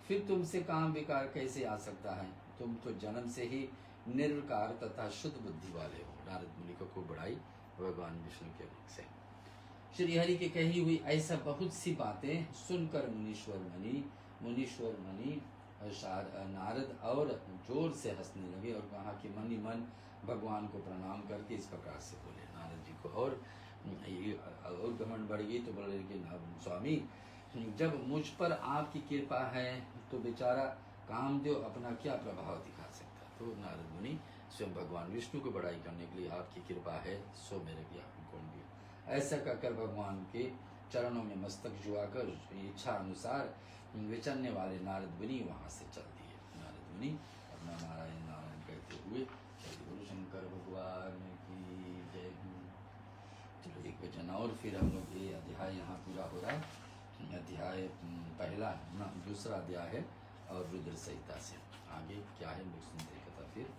फिर तुमसे काम विकार कैसे आ सकता है? तुम तो जन्म से ही निर्विकार तथा शुद्ध बुद्धि वाले हो। नारद मुनि को खूब बड़ाई भगवान विष्णु के मुख से। श्री हरि के कही हुई ऐसा बहुत सी बातें सुनकर मुनीश्वर मणि नारद और जोर से हंसने लगे और कहा कि मन ही मन भगवान को प्रणाम करके इस प्रकार से बोले नारद जी को। और घमंड बढ़ गई तो बोले कि स्वामी, जब मुझ पर आपकी कृपा है तो बेचारा कामदेव अपना क्या प्रभाव दिखा सकता। तो नारद मुनि स्वयं भगवान विष्णु को बड़ाई करने के लिए आपकी कृपा है सो मेरे भी आप कौन भी। ऐसा कहकर भगवान के चरणों में मस्तक झुकाकर इच्छा अनुसार विचरने वाले नारद मुनि वहां से चल दिए। नारद मुनि अपना नारायण नारायण कहते हुए चलिए। गुरु शंकर भगवान की जय। चलो एक वचन और फिर हम लोग ये अध्याय यहाँ पूरा हो रहा है। अध्याय पहला दूसरा अध्याय है और रुद्र संहिता से आगे क्या है लोग सुनते कथा फिर।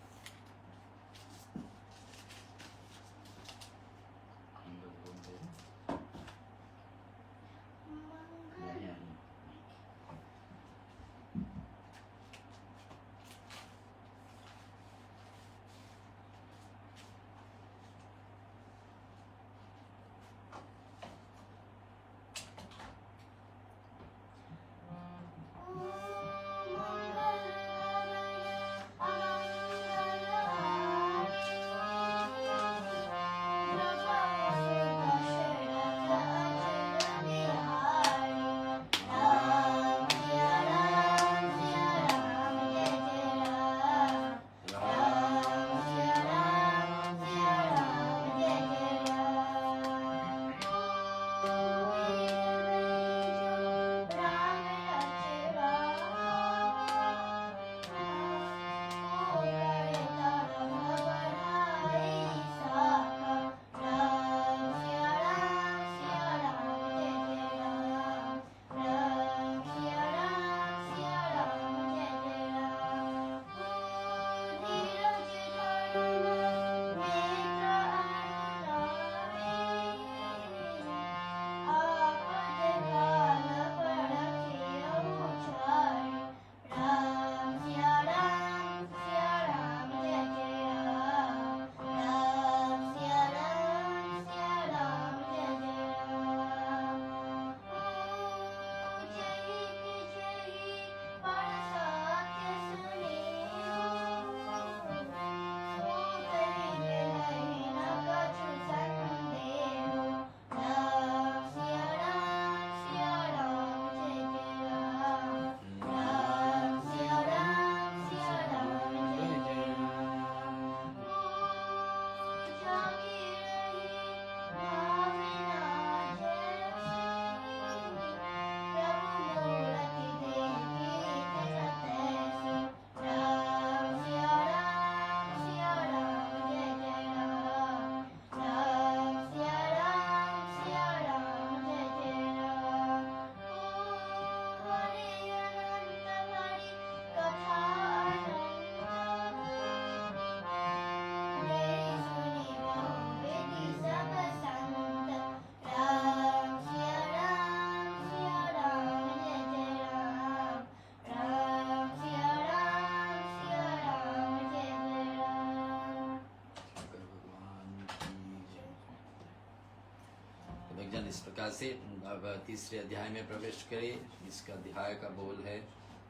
भक्तजन इस प्रकार से अब तीसरे अध्याय में प्रवेश करें। इसका अध्याय का बोल है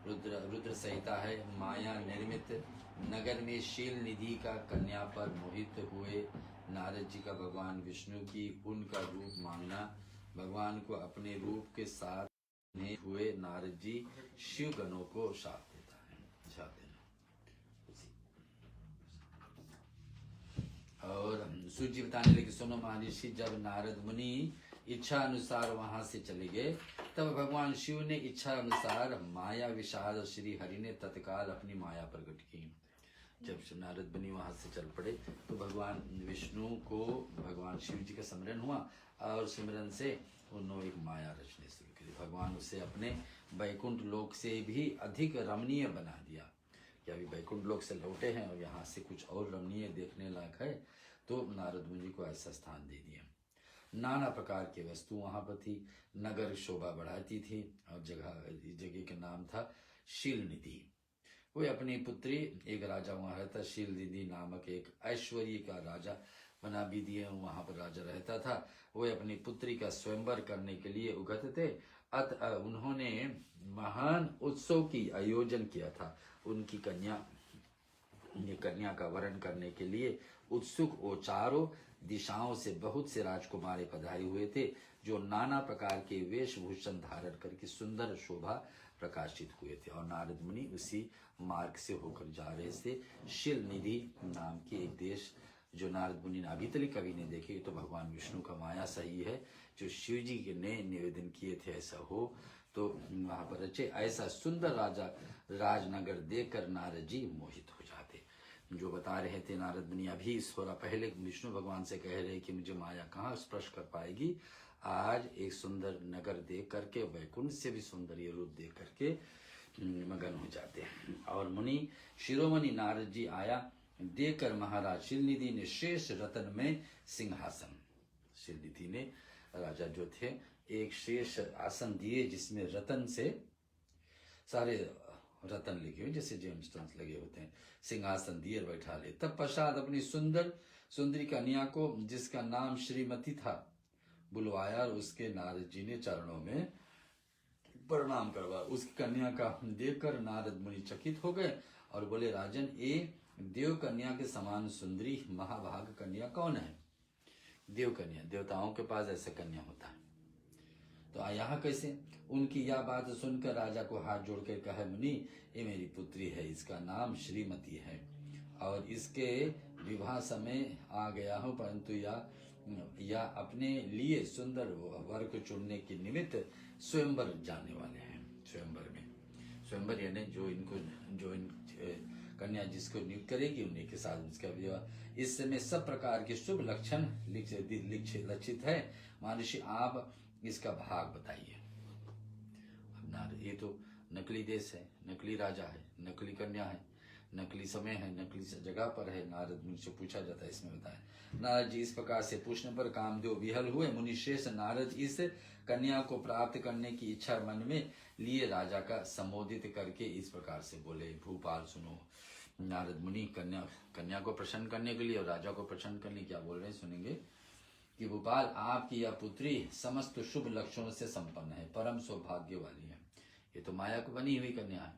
रुद्र संहिता है। माया निर्मित नगर में शील निधि का कन्या पर मोहित हुए नारद जी का भगवान विष्णु की उनका रूप मांगना। भगवान को अपने रूप के साथ हुए नारद जी शिव गणों को शाप देता है। और सूची बताने लगे, सुनो महर्षि, जब नारद मुनि इच्छा अनुसार वहां से चले गए तब भगवान शिव ने इच्छा अनुसार माया विषाद श्री हरि ने तत्काल अपनी माया प्रकट की। जब नारद मुनि वहां से चल पड़े तो भगवान विष्णु को भगवान शिव जी का स्मरण हुआ और सिमरन से उन्होंने एक माया रचने शुरू की। भगवान उसे अपने बैकुंठ लोक से भी अधिक रमणीय बना दिया कि अभी बैकुंठ लोक से लौटे हैं और यहाँ से कुछ और रमणीय देखने लायक है, तो नारद मुनि को ऐसा स्थान दे दिया। नाना प्रकार के वस्तु वहां पर थी। नगर शोभा बढ़ाती थी और जगह का नाम था शील निधि। वो अपनी पुत्री, एक राजा वहां रहता, शील निधि नामक एक ऐश्वर्य का राजा बना भी दिए, वहां पर राजा रहता था। वो अपनी पुत्री का स्वयंवर करने के लिए उगत थे। उन्होंने महान उत्सव की आयोजन किया था। उनकी कन्या का वरण करने के लिए उत्सुक वो चारों दिशाओं से बहुत से राजकुमारी पधारे हुए थे, जो नाना प्रकार के वेशभूषण धारण करके सुंदर शोभा प्रकाशित हुए थे। और नारद मुनि उसी मार्ग से होकर जा रहे थे। शील निधि नाम के एक देश जो नारद मुनि ने अभी तक कभी नहीं देखे, तो भगवान विष्णु का माया सही है जो शिव जी के ने निवेदन किए थे ऐसा हो तो वहां पर रचे। ऐसा सुंदर राजनगर देखकर नारद जी मोहित हो जाते। जो बता रहे थे नारद मुनि अभी थोड़ा पहले विष्णु भगवान से कह रहे कि मुझे माया कहाँ स्पर्श कर पाएगी, आज एक सुंदर नगर देख करके, वैकुंठ से भी सुंदर ये रूप देख करके मगन हो जाते हैं। और मुनि शिरोमणि नारद जी आया देखकर महाराज शिलनिधि ने शेष रतन में सिंहासन, शिलनिधि ने राजा जो थे एक शेष आसन दिए जिसमें रतन से सारे रतन लिखे हुए जैसे जेमस्टोन्स लगे होते हैं, सिंहासन दिए बैठा ले। तब पश्चात अपनी सुंदरी कन्या को जिसका नाम श्रीमती था बुलवाया और उसके नारद जी ने चरणों में प्रणाम करवा। उसकी कन्या का देखकर नारद मुनि चकित हो गए और बोले, राजन, ये देव कन्या के समान सुंदरी महाभाग कन्या कौन है? देव कन्या, देवताओं के पास ऐसा कन्या होता है, तो यहाँ कैसे? उनकी यह बात सुनकर राजा को हाथ जोड़कर कहा, मुनि, ये मेरी पुत्री है, इसका नाम श्रीमती है और इसके विवाह समय आ गया हूँ, परंतु या अपने लिए सुंदर वर को चुनने के निमित्त स्वयंवर जाने वाले हैं। स्वयंवर में, स्वयंवर यानी जो इन कन्या जिसको नियुक्त करेगी उन्हीं के साथ इसका विवाह। इस समय सब प्रकार के शुभ लक्षण लक्षित है। महर्षि, आप इसका भाग बताइए। अब ये तो नकली देश है, नकली राजा है, नकली कन्या है, नकली समय है, नकली जगह पर है। नारद मुनि से पूछा जाता है, इसमें बताए। नारद जी इस प्रकार से पूछने पर कामदेव विहल हुए। मुनिश्रेष्ठ नारद इस कन्या को प्राप्त करने की इच्छा मन में लिए राजा का संबोधित करके इस प्रकार से बोले, भूपाल सुनो। नारद मुनि कन्या को प्रसन्न करने के लिए और राजा को प्रसन्न करने क्या बोल रहे हैं सुनेंगे कि भूपाल, आपकी यह पुत्री समस्त शुभ लक्षणों से संपन्न है, परम सौभाग्य वाली है। ये तो माया को बनी हुई कन्या है,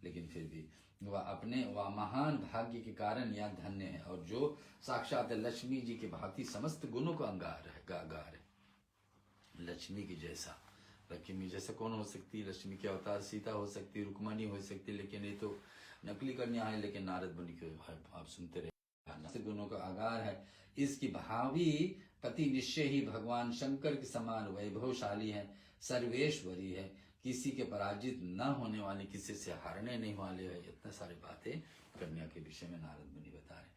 लेकिन फिर भी वह महान भाग्य के कारण यह धन्य है और जो साक्षात लक्ष्मी जी के भांति समस्त गुणों को अंगार है, गागार है। लक्ष्मी की जैसा, लक्ष्मी जैसा कौन हो सकती है? लक्ष्मी के अवतार सीता हो सकती है, रुक्मणी हो सकती है, लेकिन ये तो नकली कन्या है। लेकिन नारद मुनि के आप सुनते रहे, गुणों का आगार है। इसकी भावी पति निश्चय ही भगवान शंकर के समान वैभवशाली है, सर्वेश्वरी है, किसी के पराजित न होने वाले, किसी से हारने नहीं वाले है। इतने सारी बातें कन्या के विषय में नारद मुनि बता रहे।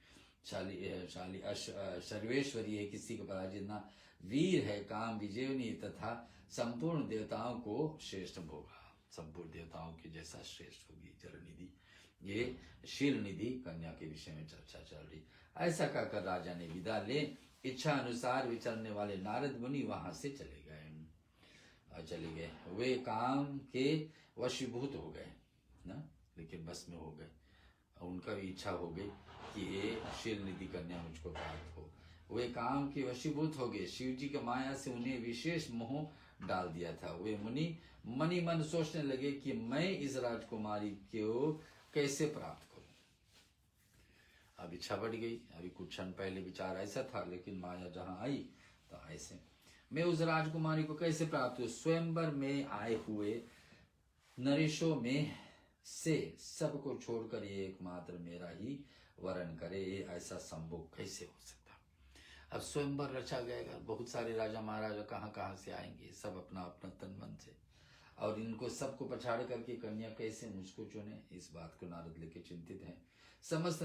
सर्वेश्वरी है, किसी के पराजित न, वीर है, काम विजयनी तथा संपूर्ण देवताओं को श्रेष्ठ होगा, संपूर्ण देवताओं के जैसा श्रेष्ठ होगी। जलनिधि, ये शील निधि कन्या के विषय में चर्चा चल रही। ऐसा कहकर राजा ने विदा ले इच्छा अनुसार विचरने वाले नारद मुनि वहां से चले गए। वे काम के वशीभूत हो गए ना, लेकिन बस में हो गए। उनका भी इच्छा हो गई कि ये शील निधि कन्या मुझको प्राप्त हो। वे काम के वशीभूत हो गए। शिव जी की माया से उन्हें विशेष मोह डाल दिया था। वे मुनि मनी मन सोचने लगे कि मैं इस राजकुमारी को कैसे प्राप्त करूं। अब इच्छा बढ़ गई। अभी कुछ क्षण पहले विचार ऐसा था, लेकिन माया जहां आई तो ऐसे, मैं उस राजकुमारी को कैसे प्राप्त हूं। स्वयंवर में आए हुए नरेशों में से सबको छोड़कर ये एकमात्र मेरा ही वरण करे, ऐसा संभव कैसे हो सकता। अब स्वयंवर रचा गएगा, बहुत सारे राजा महाराजा कहाँ कहाँ से आएंगे, सब अपना अपना तन मन से, और इनको सबको पछाड़ करके कन्या कैसे मुझको चुने। इस बात को नारद लेके चिंतित हैं। समस्त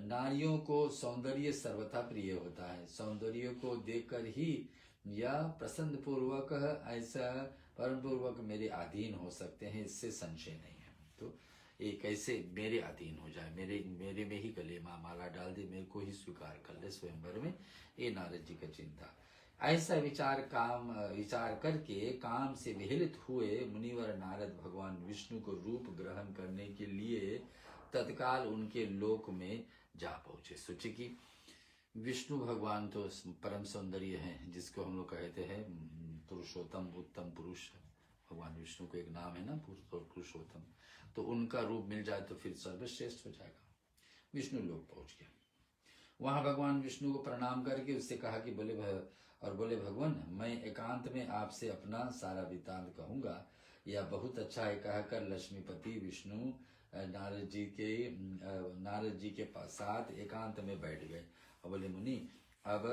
नारियों को सौंदर्य सर्वथा प्रिय होता है। सौंदर्य को देखकर ही या प्रसन्न पूर्वक ऐसा परम पूर्वक मेरे अधीन हो सकते हैं, इससे संशय नहीं है। तो ये कैसे मेरे अधीन हो जाए, मेरे में ही गले माला डाल दे, मेरे को ही स्वीकार कर ले स्वयंवर में, ये नारद जी का चिंता। ऐसा विचार करके काम से विहलित हुए मुनिवर नारद भगवान विष्णु को रूप ग्रहण करने के लिए तत्काल उनके लोक में जा पहुंचे। सोचे कि विष्णु भगवान तो परम सौंदर्य हैं, जिसको हम लोग कहते हैं पुरुषोत्तम, उत्तम पुरुष। भगवान विष्णु को एक नाम है ना, पुरुषोत्तम। तो उनका रूप मिल जाए तो फिर सर्वश्रेष्ठ हो जाएगा। विष्णु लोक पहुंच गया। वहां भगवान विष्णु को प्रणाम करके उससे कहा कि बोले भगवान, मैं एकांत में आपसे अपना सारा वृत्तांत कहूंगा। यह बहुत अच्छा है कहकर लक्ष्मीपति विष्णु नारद जी के साथ एकांत में बैठ गए और बोले मुनि, अब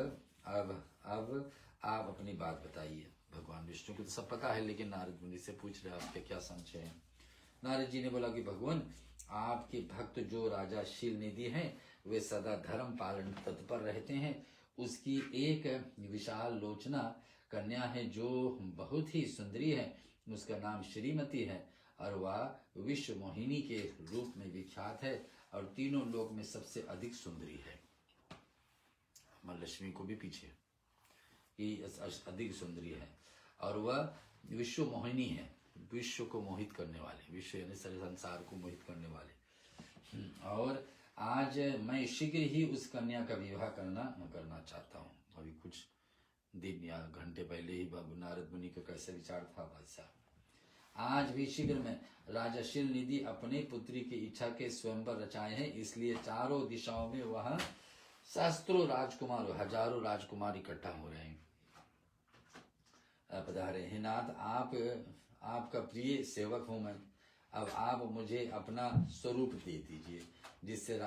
आप अपनी बात बताइए। भगवान विष्णु को तो सब पता है, लेकिन नारद मुनि से पूछ रहे आपके क्या संशय है। नारद जी ने बोला कि भगवान, आपके भक्त जो राजा शील निधि हैं, वे सदा धर्म पालन तत्पर रहते हैं। उसकी एक विशाल लोचना कन्या है जो बहुत ही सुंदरी है। उसका नाम श्रीमती है और वह विश्व मोहिनी के रूप में विख्यात है और तीनों लोक में सबसे अधिक सुंदरी है। लक्ष्मी को भी पीछे अधिक सुंदरी है और वह विश्व मोहिनी है, विश्व को मोहित करने वाले, विश्व यानी सारे संसार को मोहित करने वाले। और आज मैं शीघ्र ही उस कन्या का विवाह करना चाहता हूँ। अभी कुछ दिन या घंटे पहले ही नारद मुनि का कैसा विचार था भाई साहब। आज भी शीघ्र में राजा शील निधि अपने पुत्री की इच्छा के स्वयंवर रचाए हैं, इसलिए चारों दिशाओं में वहां शास्त्रों राजकुमार, हजारों राजकुमार इकट्ठा हो रहे हैं। पधारे हैं नाथ, आपका प्रिय सेवक हूं मैं। अब आप मुझे अपना स्वरूप दे दीजिए, जिससे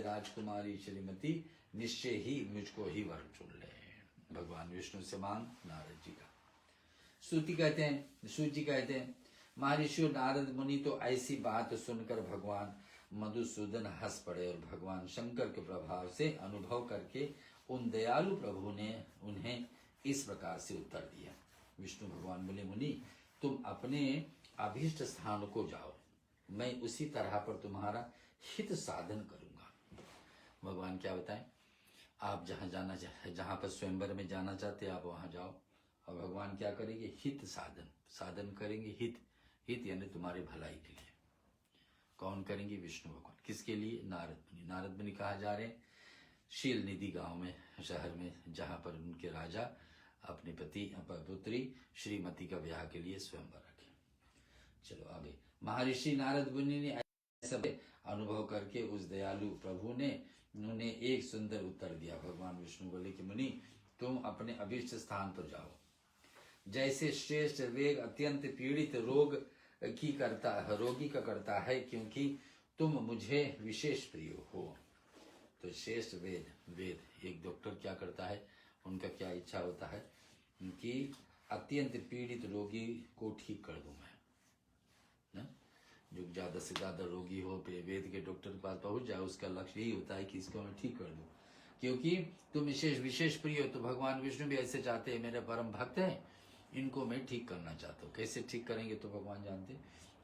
राजकुमारी श्रीमती निश्चय ही मुझको ही वर चुन ले। भगवान विष्णु से मांग नारद जी का। सूत जी कहते हैं महर्षि नारद मुनि तो ऐसी बात सुनकर भगवान मधुसूदन हंस पड़े और भगवान शंकर के प्रभाव से अनुभव करके उन दयालु प्रभु ने उन्हें इस प्रकार से उत्तर दिया। विष्णु भगवान बोले, मुनि तुम अपने अभीष्ट स्थान को जाओ, मैं उसी तरह पर तुम्हारा हित साधन करूंगा। भगवान क्या बताएं, आप जहां पर स्वयंवर में जाना चाहते आप वहां जाओ। और भगवान क्या करेंगे, हित साधन करेंगे। हित यानी तुम्हारे भलाई के लिए। कौन करेंगे, विष्णु भगवान। किसके लिए, नारद मुनि कहा जा रहे हैं शील निधि गांव में, शहर में, जहां पर उनके राजा अपने पुत्री श्रीमती का ब्याह के लिए स्वयंवर रखे। चलो आगे। महर्षि नारद मुनि ने ऐसा अनुभव करके उस दयालु प्रभु ने उन्होंने एक सुंदर उत्तर दिया। भगवान विष्णु बोले कि मुनि तुम अपने अभीष्ट स्थान पर जाओ। जैसे श्रेष्ठ वेग अत्यंत पीड़ित रोगी का करता है, क्योंकि तुम मुझे विशेष प्रिय हो। तो श्रेष्ठ वेद एक डॉक्टर क्या करता है, उनका क्या इच्छा होता है कि अत्यंत पीड़ित रोगी को ठीक कर दूं मैं ना? जो ज्यादा से ज्यादा रोगी हो वेद के डॉक्टर के पास पहुंच जाए, उसका लक्ष्य यही होता है कि इसको मैं ठीक कर दूं, क्योंकि तुम विशेष प्रिय हो। तो भगवान विष्णु भी ऐसे चाहते हैं, मेरे परम भक्त हैं, इनको मैं ठीक करना चाहता हूँ। कैसे ठीक करेंगे तो भगवान जानते।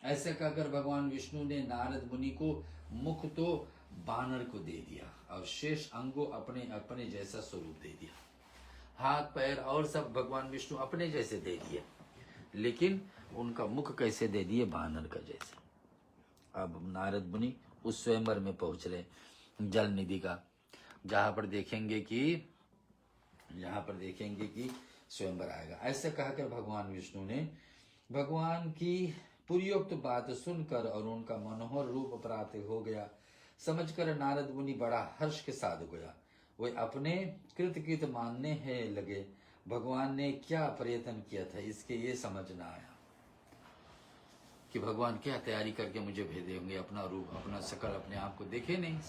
ऐसे कहकर भगवान विष्णु ने नारद मुनि को मुख तो बानर को दे दिया और शेष अंगों अपने जैसा स्वरूप दे दिया। हाथ पैर और सब भगवान विष्णु अपने जैसे दे दिए, लेकिन उनका मुख कैसे दे दिए, बानर का जैसे। अब नारद मुनि उस स्वयंवर में पहुंच रहे जल निधि का। जहां पर देखेंगे कि स्वयंवर आएगा। ऐसे कहकर भगवान विष्णु ने भगवान की पूर्वोक्त बात सुनकर और उनका मनोहर रूप प्राप्त हो गया समझकर नारद मुनि बड़ा हर्ष के साथ गया। वे अपने कृतकृत मानने हैं लगे। भगवान ने क्या प्रयत्न किया था इसके ये समझ न आया कि भगवान क्या तैयारी करके मुझे भेजे होंगे। अपना रूप अपना शकल अपने आप को देखे नहीं,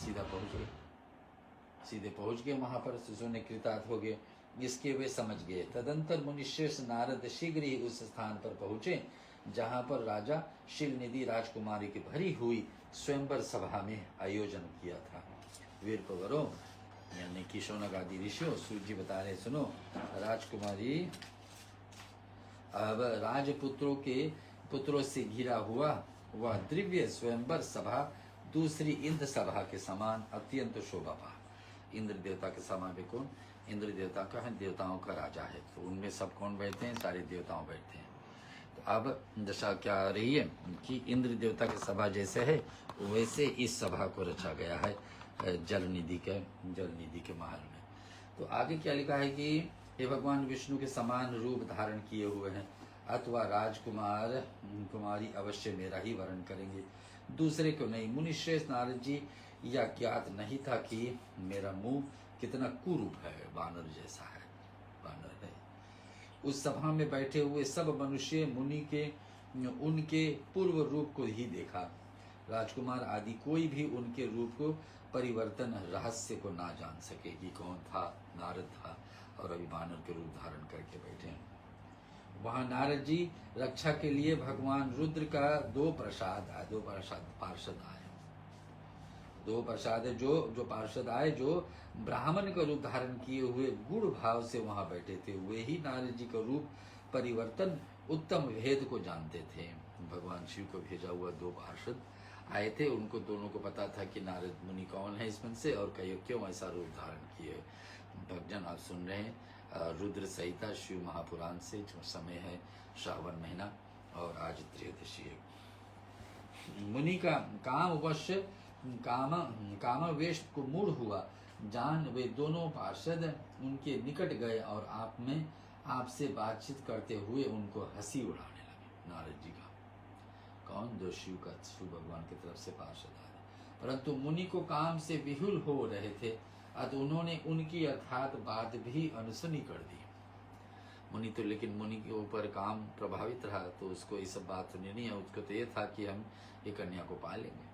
सीधे पहुंच गए वहां पर। शिशु ने कृतार्थ हो गए इसके वे समझ गए। तदंतर मुनिश्रेष्ठ नारद शीघ्र ही उस स्थान पर पहुंचे जहां पर राजा शिलनिधि राजकुमारी की भरी हुई स्वयंवर सभा में आयोजन किया था। वीर पवरों यानी कि शौनक आदि ऋषियों, सूर्य जी बता रहे सुनो, राजकुमारी अब पुत्रों से घिरा हुआ वह दिव्य स्वयंवर सभा दूसरी इंद्र सभा के समान अत्यंत शोभा पा। इंद्र देवता के सभा में कौन? इंद्र देवता का है, देवताओं का राजा है, तो उनमें सब कौन बैठते हैं? सारे देवताओं बैठते हैं। तो अब दशा क्या आ रही है कि इंद्र देवता की सभा जैसे है वैसे इस सभा को रचा गया है जल निधि के महल में। तो आगे क्या लिखा है कि ये भगवान विष्णु के समान रूप धारण किए हुए हैं अथवा कुमारी अवश्य मेरा ही वर्ण करेंगे, दूसरे को नहीं। मुनिश्रेष्ठ नारद जी यह ज्ञात नहीं था कि मेरा मुंह कितना कुरूप है, बानर जैसा है, बानर है। उस सभा में बैठे हुए सब मनुष्य मुनि के उनके पूर्व रूप को ही देखा। राजकुमार आदि कोई भी उनके रूप को परिवर्तन रहस्य को ना जान सके कि कौन था। नारद था और अभी बानर के रूप धारण करके बैठे हैं। वहां नारद जी रक्षा के लिए भगवान रुद्र का दो पार्षद आए जो ब्राह्मण का रूप धारण किए हुए गुण भाव से वहां बैठे थे। वे ही नारद जी का रूप परिवर्तन उत्तम भेद को जानते थे। भगवान शिव को भेजा हुआ दो पार्षद आए थे, उनको दोनों को पता था कि नारद मुनि कौन है इसमें से और क्यों ऐसा रूप धारण किए। भक्तजन आप सुन रहे हैं रुद्र संहिता शिव महापुराण से, जो समय है श्रावण महीना और आज त्रयोदशी है। मुनि का कामवेश को मूड हुआ जान वे दोनों पार्षद उनके निकट गए और आपसे बातचीत करते हुए उनको हंसी उड़ाने लगे। नारद जी का कौन? जो शिव भगवान की तरफ से पार्षद आए, परंतु मुनि को काम से विहुल हो रहे थे अतः उन्होंने उनकी अर्थात बात भी अनसुनी कर दी। मुनि तो लेकिन मुनि के ऊपर काम प्रभावित रहा तो उसको ये सब बात सुनी नहीं है। उसको तो ये था कि हम ये कन्या को पालेंगे।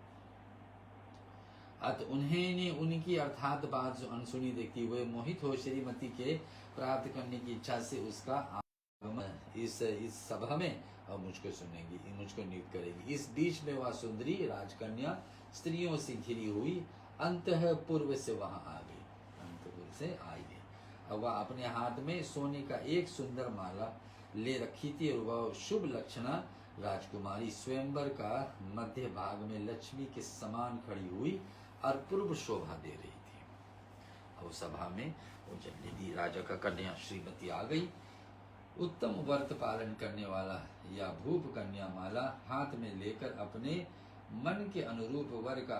अतः उन्होंने उनकी अर्थात बात जो अनसुनी देखती हुए मोहित हो श्रीमती के प्राप्त करने की इच्छा से उसका आगमन इस सभा में और मुझको सुनेगी, मुझको नियुक्त करेगी। इस बीच में वह सुंदरी राजकन्या स्त्रियों से घिरी हुई अंतःपुर से वहां आ गई, अंतःपुर से आई गई। अब वह अपने हाथ में सोने का एक सुंदर माला ले रखी थी और वह शुभ लक्षणा राजकुमारी स्वयंवर का मध्य भाग में लक्ष्मी के समान खड़ी हुई और पूर्व शोभा दे रही थी। और सभा में वो जलनिधि राजा का कन्या श्रीमती आ गई। उत्तम व्रत पालन करने वाला या भूप कन्या माला हाथ में लेकर अपने मन के अनुरूप वर का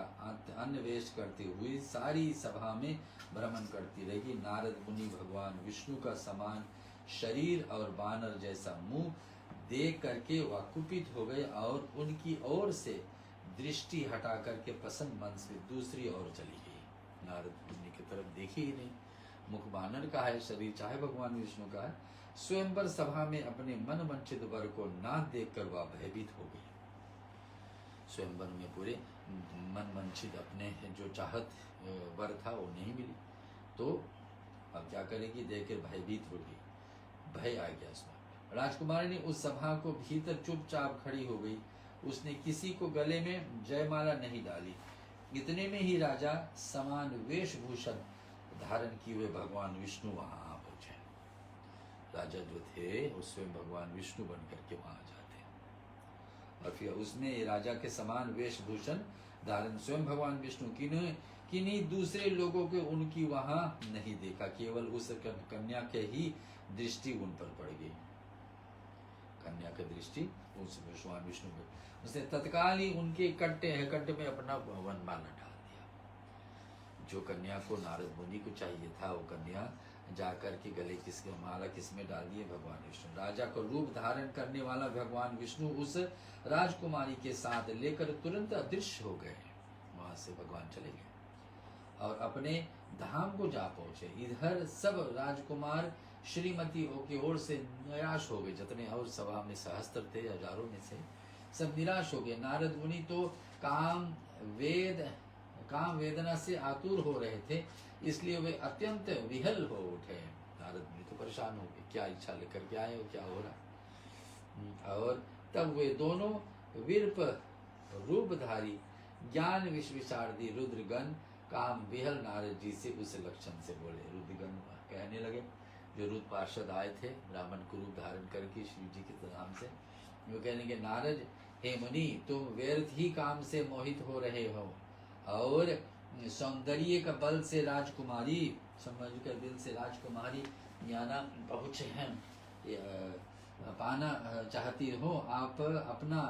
अन्वेष करते हुए सारी सभा में भ्रमण करती रही। नारद मुनि भगवान विष्णु का समान शरीर और बानर जैसा मुंह देख करके वह कुपित हो गए और उनकी ओर से दृष्टि हटा करके प्रसन्न मन से दूसरी ओर चली गई। नारद मुनि की तरफ देखी ही नहीं। मुख बानर का है, शरीर चाहे भगवान विष्णु का है। स्वयंवर सभा में अपने मन वंचित वर को ना देखकर वह भयभीत हो गई। स्वयंवर में पूरे मन वंचित अपने जो चाहत वर था वो नहीं मिली तो अब क्या करेगी, देखकर भयभीत हो गई, भय आ गया उसमें। राजकुमारी ने उस सभा को भीतर चुपचाप खड़ी हो गई। उसने किसी को गले में जयमाला नहीं डाली। इतने में ही राजा समान वेशभूषण धारण किए हुए भगवान विष्णु वहां आ पहुंचे। राजा जो थे वो स्वयं भगवान विष्णु बन करके वहां जाते और फिर उसमें राजा के समान वेशभूषण धारण स्वयं भगवान विष्णु किन्हीं दूसरे लोगों के उनकी वहां नहीं देखा। केवल उस कन्या के ही दृष्टि उन पर पड़ गई। कन्या की दृष्टि उस भगवान विष्णु पर, उसने तत्काल ही उनके कंठ में अपना वनमाला डाल दिया। जो कन्या को नारद मुनि को चाहिए था वो कन्या जाकर के गले किसके माला किसमें डाल दिए, भगवान विष्णु। राजा को रूप धारण करने वाला भगवान विष्णु उस राजकुमारी के साथ लेकर तुरंत अदृश्य हो गए। वहां से भगवान चले गए और अपने धाम को जा पहुंचे। इधर सब राजकुमार श्रीमती की ओर से निराश हो गए, जितने और सभा में सहस्त्र थे, हजारों में से सब निराश हो गए। नारद मुनि तो काम वेदना से आतुर हो रहे थे, इसलिए वे अत्यंत विहल हो उठे। नारद मुनि तो परेशान हो गए, क्या इच्छा लेकर के आए हो, क्या हो रहा। और तब वे दोनों वीरप रूपधारी ज्ञान विशारदी रुद्रगण काम विहल नारद जी से उस लक्षण से बोले। रुद्रगण कहने लगे, जो रुद्र पार्षद आए थे ब्राह्मण को रूप धारण करके शिव जी के नाम से, वो कहने के नारद हे मुनि, तुम व्यर्थ ही काम से मोहित हो रहे हो और सौंदर्य का बल से राजकुमारी, समझ कर दिल से राजकुमारी याना पहुँच हैं पाना चाहती हो। आप अपना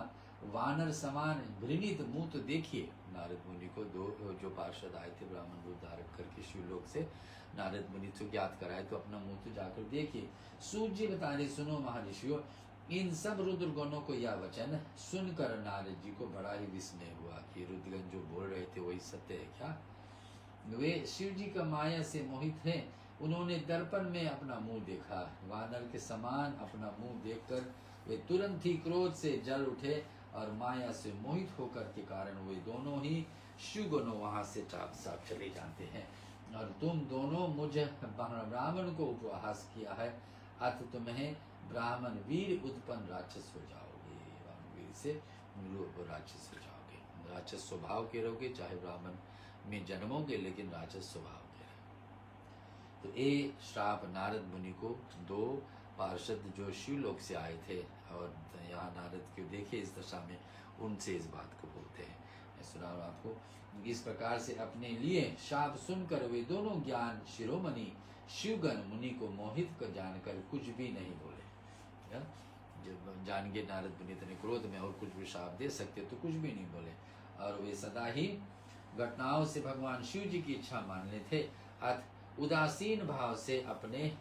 वानर समान घृणित मुंह तो देखिए। नारद मुनि को दो जो पार्षद आए थे ब्राह्मण रूप धारण करके शिवलोक से, नारद मुनि तो ज्ञात कराए, तो अपना मुंह तो जाकर देखिए। सूर्य जी बता रहे, सुनो महर्षियों, इन सब रुद्र गणों को यह वचन सुनकर नारद जी को बड़ा ही विस्मय हुआ कि रुद्रगण जो बोल रहे थे वही सत्य है क्या। वे शिव जी का माया से मोहित हैं। उन्होंने दर्पण में अपना मुंह देखा, वानर के समान अपना मुंह देखकर वे तुरंत ही क्रोध से जल उठे और माया से मोहित होकर के कारण वे दोनों ही शिव गणों वहां से चाप साप चले जाते हैं। और तुम दोनों मुझ ब्राह्मण को उपहास किया है, अत तुम्हें ब्राह्मण वीर उत्पन्न राक्षस हो जाओगे। वीर से राक्षस हो जाओगे, राक्षस स्वभाव के रहोगे, चाहे ब्राह्मण में जन्मोगे लेकिन राक्षस स्वभाव के रहोगे। तो ये श्राप नारद मुनि को दो पार्षद जो शिवलोक से आए थे और यहाँ नारद को देखे इस दशा में, उनसे इस बात को बोलते हैं। मैं सुना रहा हूं आपको। इस प्रकार से अपने लिए शाप सुनकर वे दोनों ज्ञान शिरोमणि शिवगण मुनि को मोहित कर जानकर कुछ भी नहीं बोले। जब जान गए नारद मुनि इतने क्रोध में और कुछ भी शाप दे सकते तो कुछ भी नहीं बोले। और वे सदा ही घटनाओं से भगवान शिव जी की इच्छा मान लेते, अथ उदासीन भाव से अपने।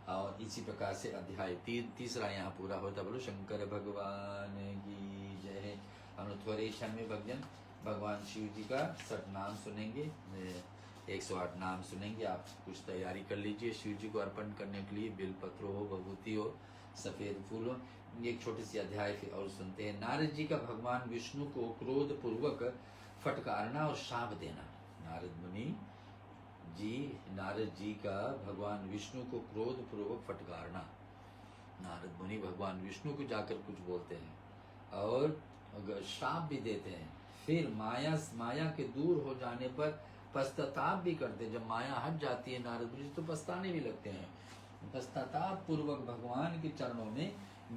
और इसी प्रकार से अध्याय तीसरा यहाँ पूरा होता। बोलो शंकर भगवान की जय। हम लोग थोड़े क्षण में भगवान शिव जी का 60 नाम सुनेंगे, 108 नाम सुनेंगे। आप कुछ तैयारी कर लीजिए शिव जी को अर्पण करने के लिए, बेलपत्र हो, भभूति हो, सफेद फूल हो। एक छोटी सी अध्याय फिर और सुनते हैं। नारद जी का भगवान विष्णु को क्रोध पूर्वक फटकारना और शाप देना। नारद जी का भगवान विष्णु को क्रोध पूर्वक फटकारना। नारद मुनि भगवान विष्णु को जाकर कुछ बोलते हैं और श्राप भी देते हैं। फिर माया के दूर हो जाने पर पश्चाताप भी करते हैं। जब माया हट जाती है नारद मुनि तो पछताने भी लगते हैं। पश्चाताप पूर्वक भगवान के चरणों में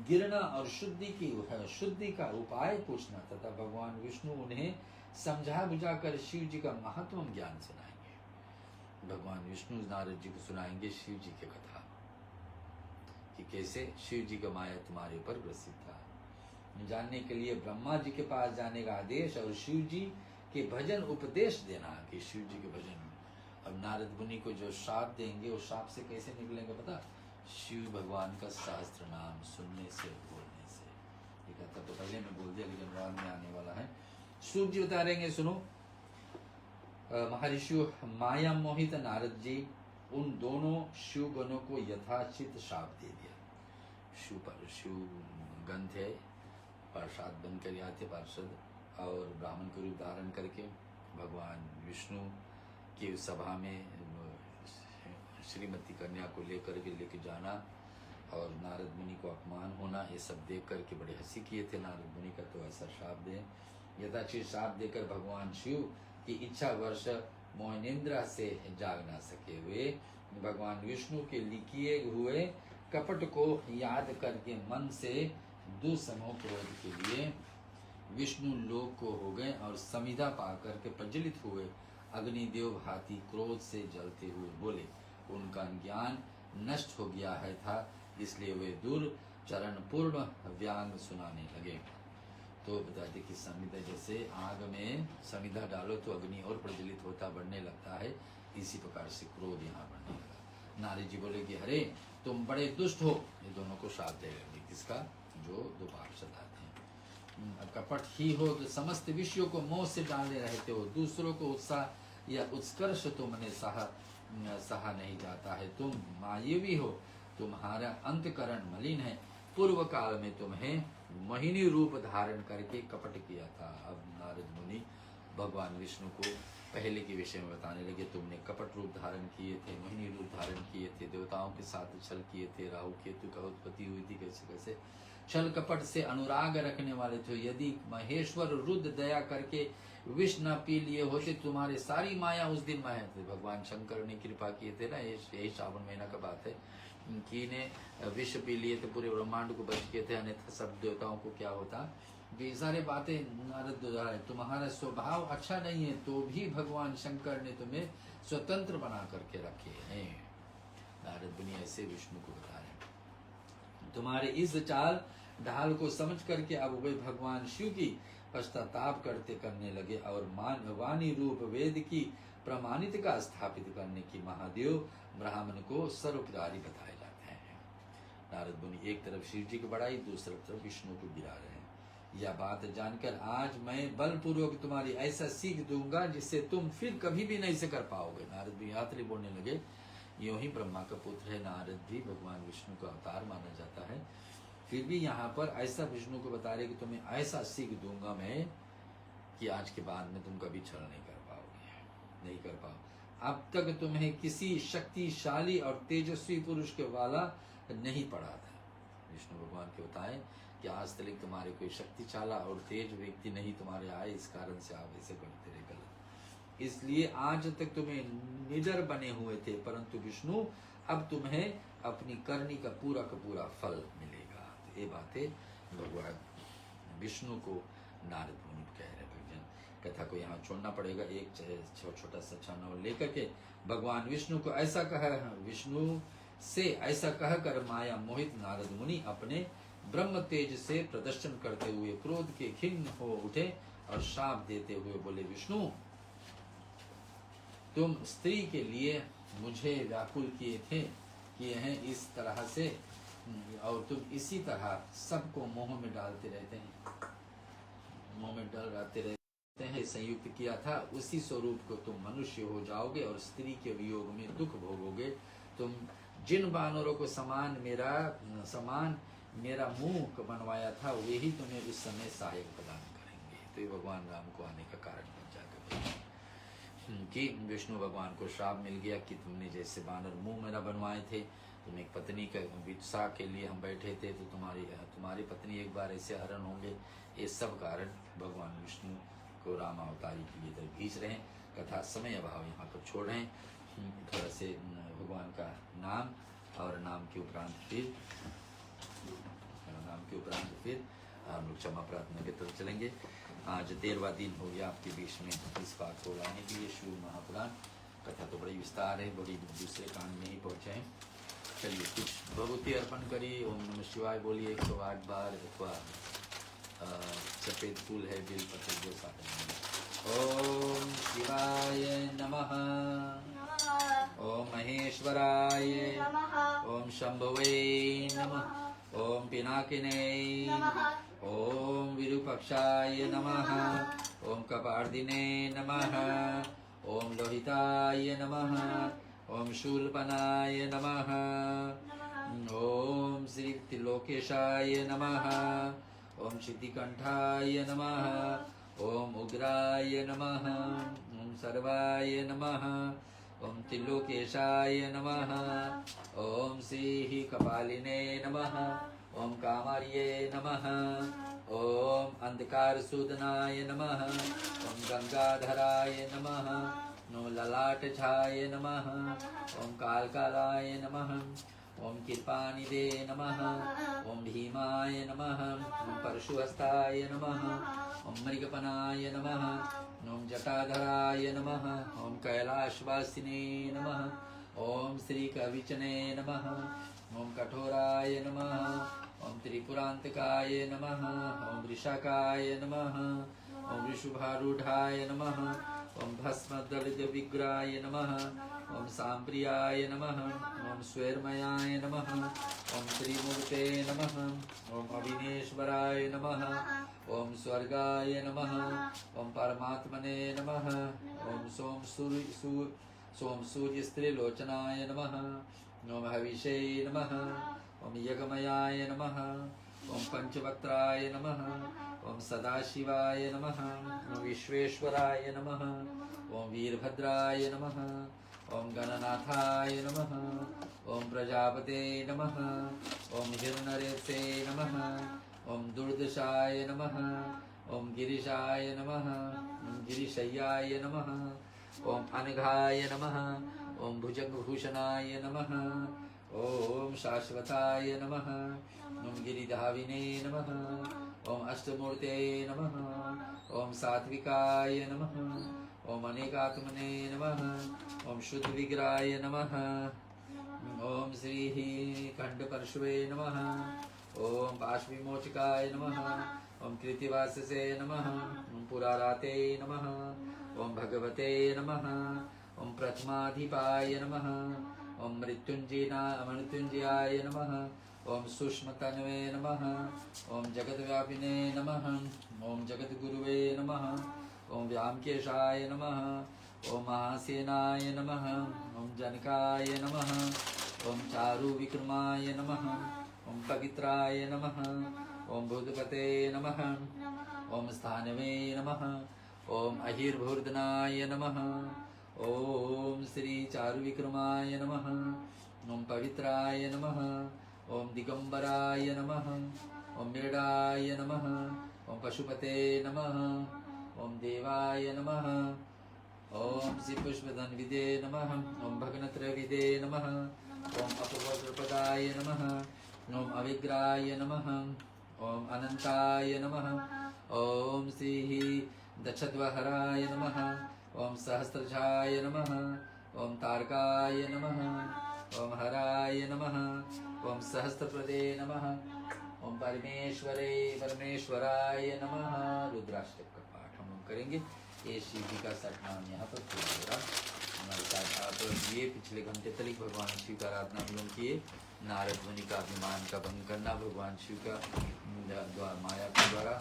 गिरना और शुद्धि का उपाय पूछना तथा भगवान विष्णु उन्हें समझा बुझा कर शिव जी का महत्व ज्ञान सुनाएंगे। भगवान विष्णु नारद जी को सुनाएंगे शिव जी की कथा कि कैसे शिव जी का माया तुम्हारे ऊपर ग्रसित था। जानने के लिए ब्रह्मा जी के पास जाने का आदेश और शिव जी के भजन उपदेश देना कि शिव जी के भजन। अब नारद मुनि को जो शाप देंगे उस शाप से कैसे निकलेंगे पता? शिव भगवान का शास्त्र नाम सुनने से, बोलने से। ये कथा तो पहले मैं बोल दिया लेकिन बाद में आने वाला है। शिव जी बता रहेंगे, सुनो। महर्षि माया मोहित नारद जी उन दोनों शिव गणों को यथाचित शाप दे दिया। शिव गण थे, पार्षद बनकर आते पार्षद, और ब्राह्मण को रूप धारण करके भगवान विष्णु की सभा में श्रीमती कन्या को लेके जाना और नारद मुनि को अपमान होना, ये सब देख करके बड़े हंसी किए थे नारद मुनि का। तो ऐसा शाप दें, यथाचित शाप देकर भगवान शिव की इच्छा वर्ष मोहिनेन्द्र से जाग ना सके। वे भगवान विष्णु के किए हुए कपट को याद करके मन से दुसमोह क्रोध के लिए विष्णु लोक को हो गए और समिधा पाकर के प्रज्वलित हुए अग्निदेव भांति क्रोध से जलते हुए बोले, उनका ज्ञान नष्ट हो गया है था, इसलिए वे दूर चरण पूर्ण व्यांग सुनाने लगे। तो बताते कि समिधा जैसे आग में समिधा डालो तो अग्नि और प्रज्वलित होता बढ़ने लगता है, इसी प्रकार से क्रोध यहाँ बढ़ने लगा। नारद जी बोले कि अरे तुम बड़े दुष्ट हो। ये दोनों को श्राप दे लगे, किसका? जो दो पार्षद आते हैं। कपट ही हो तो समस्त विषयों को मोह से डालने रहते हो, दूसरों को उत्साह या उत्कर्ष तुमने सहा नहीं जाता है। तुम मायावी हो, तुम्हारा अंतकरण मलिन है। पूर्व काल में तुम्हें मोहिनी रूप धारण करके कपट किया था। अब नारद मुनि भगवान विष्णु को पहले के विषय में बताने लगे। तुमने कपट रूप धारण किए थे, मोहिनी रूप धारण किए थे, देवताओं के साथ छल किए थे, राहु केतु का उत्पत्ति हुई थी, कैसे कैसे छल कपट से अनुराग रखने वाले थे। यदि महेश्वर रुद्र दया करके विष न पी लिए होते, तुम्हारे सारी माया उस दिन माया थे। भगवान शंकर ने कृपा किए थे ना, यही श्रावण महीना का बात है कि ने विष पी लिए थे, पूरे ब्रह्मांड को बच गए थे, अन्यथा सब देवताओं को क्या होता। ये सारे बातें नारद, तुम्हारा स्वभाव अच्छा नहीं है तो भी भगवान शंकर ने तुम्हें स्वतंत्र बना करके रखे हैं। नारद मुनि ऐसे विष्णु को बता रहे। तुम्हारे इस चाल ढाल को समझ करके अब वे भगवान शिव की पश्चाताप करने लगे और वाणी रूप वेद की प्रमाणित स्थापित करने की महादेव ब्राह्मण को सर्वप्रारी बताए जाते हैं। नारद मुनि एक तरफ शिव जी की बड़ाई, दूसरी तरफ विष्णु को गिरा रहे हैं। यह बात जानकर आज मैं बलपूर्वक तुम्हारी ऐसा सीख दूंगा जिससे तुम फिर कभी भी नहीं से कर पाओगे। नारद भी यात्री बोलने लगे, यूं ही ब्रह्मा का पुत्र है नारद भी भगवान विष्णु का अवतार माना जाता है, फिर भी यहाँ पर ऐसा विष्णु को बता रहे कि तुम्हें ऐसा सीख दूंगा मैं कि आज के बाद में तुम कभी छल नहीं कर पाओगे, नहीं कर पाओ। अब तक तुम्हें किसी शक्तिशाली और तेजस्वी पुरुष के वाला नहीं पड़ा था। विष्णु भगवान के बताएं कि आज तक तुम्हारे कोई शक्तिशाला और तेज व्यक्ति नहीं तुम्हारे आए, इस कारण से आप ऐसे करते रहे गलत। इसलिए आज तक तुम्हें निडर बने हुए थे, परंतु विष्णु अब तुम्हें अपनी करनी का पूरा फल मिलेगा। तो ये बातें भगवान विष्णु को नारद मुनि कह रहे। भगवान कथा को यहाँ छोड़ना पड़ेगा, एक छोटा सा छाना लेकर के भगवान विष्णु को ऐसा कहा, विष्णु से ऐसा कहकर माया मोहित नारद मुनि अपने ब्रह्म तेज से प्रदर्शन करते हुए क्रोध के खिन्न हो उठे और शाप देते हुए बोले, विष्णु तुम स्त्री के लिए मुझे व्याकुल किए हैं इस तरह से, और तुम इसी तरह सबको मोह में डालते रहते हैं, मोह में डालते रहते हैं। संयुक्त किया था उसी स्वरूप को तुम मनुष्य हो जाओगे और स्त्री के वियोग में दुख भोगोगे। तुम जिन वानरों को समान मेरा मुंह बनवाया था वही तुम्हें उस समय सहायक प्रदान करेंगे। तो ये भगवान राम को आने का कारण बन जाकर कि विष्णु भगवान को श्राप मिल गया कि तुमने जैसे बानर मुंह मेरा बनवाए थे, तुम एक पत्नी का वित्सा के लिए हम बैठे थे तो तुम्हारी पत्नी एक बार ऐसे हरण होंगे। ये सब कारण भगवान विष्णु को राम अवतारी के लिए इधर खींच रहे हैं। कथा समय अभाव यहाँ पर छोड़ रहे हैं। थोड़ा से भगवान का नाम और नाम के उपरांत फिर हम लोग क्षमा प्रार्थना के तरफ चलेंगे। आज 13वां दिन हो गया आपके बीच में इस बात को लाने के लिए। शिव महापुराण कथा तो बड़ी विस्तार है, बड़ी दूसरे कांड में ही पहुंचे हैं। चलिए कुछ भगवती अर्पण करिए, ओम नमः शिवाय बोलिए 108 बार, अथवा सफेद फूल है बेल पत्र जो साथ। ओम शिवाय नमः, ओम महेश्वराय
नमः,
ओम शंभवे नमः, ओम पिनाकिने नमः, ओम विरूपाक्षाय नमः, ओम कपार्दिने नमः, ओम लोहिताय नमः, ओम शूलपनाय नमः, ओम श्री त्रिलोकेशाय नमः, ओम शितिकंठाय नमः, ओम उग्राय नमः, ओम सर्वाय नमः, ओम त्रिलोकेशाय नमः, ओम श्री कपालिने नमः, ओम कामार्ये नमः, ओम अंधकार सूदनाय नमः, ओम गंगाधराय नमः, ओम ललाटछाय नमः, ओम कालकालाय नमः, ओम कृपानिधे नमः, ओम भीमाय नमः, ओम परशुहस्ताय नमः, ओम मृगपनाय नमः, ओम जटाधराय नमः, ओम कैलाशवासिने नमः, ओम श्री कविचने नमः, ओम कठोराय नमः, ओम त्रिपुरांतकाय नमः। ओम वृषाकाय नमः। ओम वृषभारूढ़ाय नमः। ओम भस्मदलित विग्रहाय नमः। ओम सांप्रियाय नमः। ओम स्वर्मयाय नमः। ओम त्रिमूर्ते नमः। ओम अविनेश्वराय नमः। ओम स्वर्गाय नमः। ओम परमात्मने नमः। ओम सोम सूर्य स्त्रीलोचनाय नमः। ओम हविषे नमः। ओम यज्ञमयाय नमः। ओम पंचवक्त्राय नमः। ओम सदाशिवाय नमः। ओम विश्वेश्वराय नमः। ओम वीरभद्राय नमः। ओम गणनाथाय नमः। ओम प्रजापते नमः। ओम हिरण्यरेतसे नमः। ओम दुर्दशाय नमः। ओम गिरिशाय नमः। ओम गिरिशय्याय नमः। ओम अनघाय नमः। ओम भुजंगभूषणाय नमः। ओम शाश्वताय नमः। ओम गिरिधाविने नमः। ओम अष्टमूर्ते नमः। ओम सात्विकाय नमः। ओम अनेकात्मने नमः। ओम शुद्ध विग्रहाय नमः। ओम श्री खंडपरशुवे नमः। ओम पाशविमोचकाय नमः। ओम कृतिवाससे नमः। ओम पुराराते नमः। ओम भगवते नमः। ओम प्रथमाधिपाय नमः। ओम मृत्युंजयाय नमः। ओम सूक्ष्मतन्वे नमः। ओम जगद्व्यापिने नमः। ओम जगद्गुरुवे नमः। ओम व्यामकेशाय नमः। ओम महासेनाय नमः। ओम जनकाय नमः। ओम चारु विक्रमाय नमः। ओम पवित्राय नमः। ओम भूतपते नमः। ओम स्थानवे नमः। ओम अहिर्भूर्धनाय नमः। ओम श्री चारु विक्रमाय नमः। ओम पवित्राय नमः। ओम दिगंबराय नमः। ओम मृडाय नमः। ओम पशुपते नमः। ओम देवाय नमः। ओम श्री पुष्पधन्विदे नमः। ओम भग्नत्रविदे नमः। ओम अपवज्रपदाय नमः। ओम अविग्राय नमः। ओम अनंताय नमः। ओम श्री दक्षद्वहराय नमः। ओम सहस्रजाय नमः। ओम तारकाय नमः। ओम हराय नमः। ओम सहस्त्रपदे नमः। ओम परमेश्वराय नमः। रुद्राष्टक का पाठ हम लोग करेंगे। ये शिव जी का सतनाम यहाँ पर पूरा हो रहा हमारे साथ आप ये पिछले घंटे तक भगवान शिव का आराधना हम लोग किए। नारद मुनि का अभिमान का भंग करना भगवान शिव का माया के द्वारा।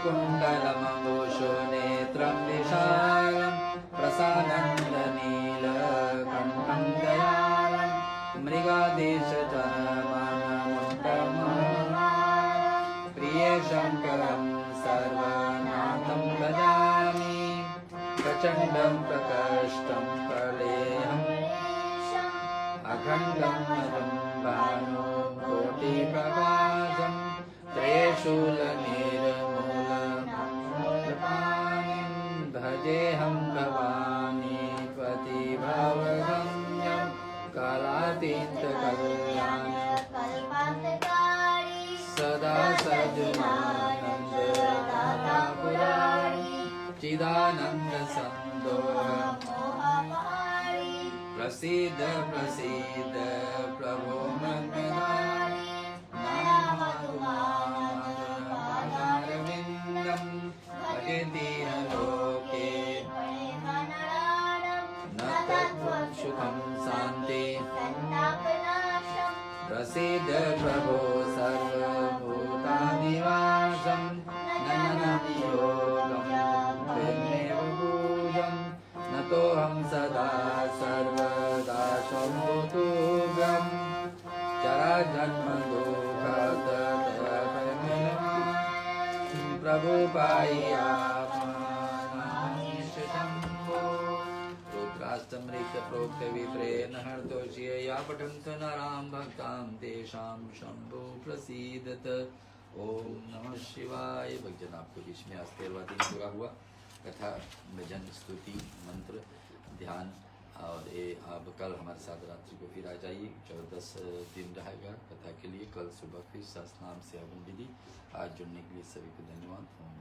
कुण्डलमघोषो नेत्रं विशालं प्रसादनीलकण्ठं दयालं मृगादेशजनमनमुण्डमहामालं प्रियशङ्करं सर्वनाथं भजामि प्रचण्डं प्रकष्टं प्रलेहम् अखण्डं मदं भानु कोटिप्रकाशं त्रयशूलनिर्मूलपाणिं भजेऽहं भवानी पतिभवगम्यं कालातीतकल्याणं सदा सज्जनानन्ददातापुरारी चिदानन्दसन्दोहं प्रसीद प्रसीद प्रभो मन्मनारि नामतुमारविन्दं भजतीह लोके न तत्त्वं सुखं शान्ति प्रसीद प्रभो सर्वभूतानां प्रभु पाइया शंभो रुद्रास्तमृत प्रोक्त विप्रेण हर्दोषीय या पठन्त नरां भक्तां तेषां शंभो प्रसीदत। ओम नमः शिवाय। भक्तजन आपको बीच में आज 13वां दिन पूरा हुआ। कथा भजन स्तुति मंत्र ध्यान और ये अब कल हमारे साथ रात्रि को फिर आ जाइए। 14 दिन रहेगा कथा के लिए। कल सुबह फिर सहस्रनाम से हवन विधि। आज जुड़ने के लिए सभी को धन्यवाद। ओम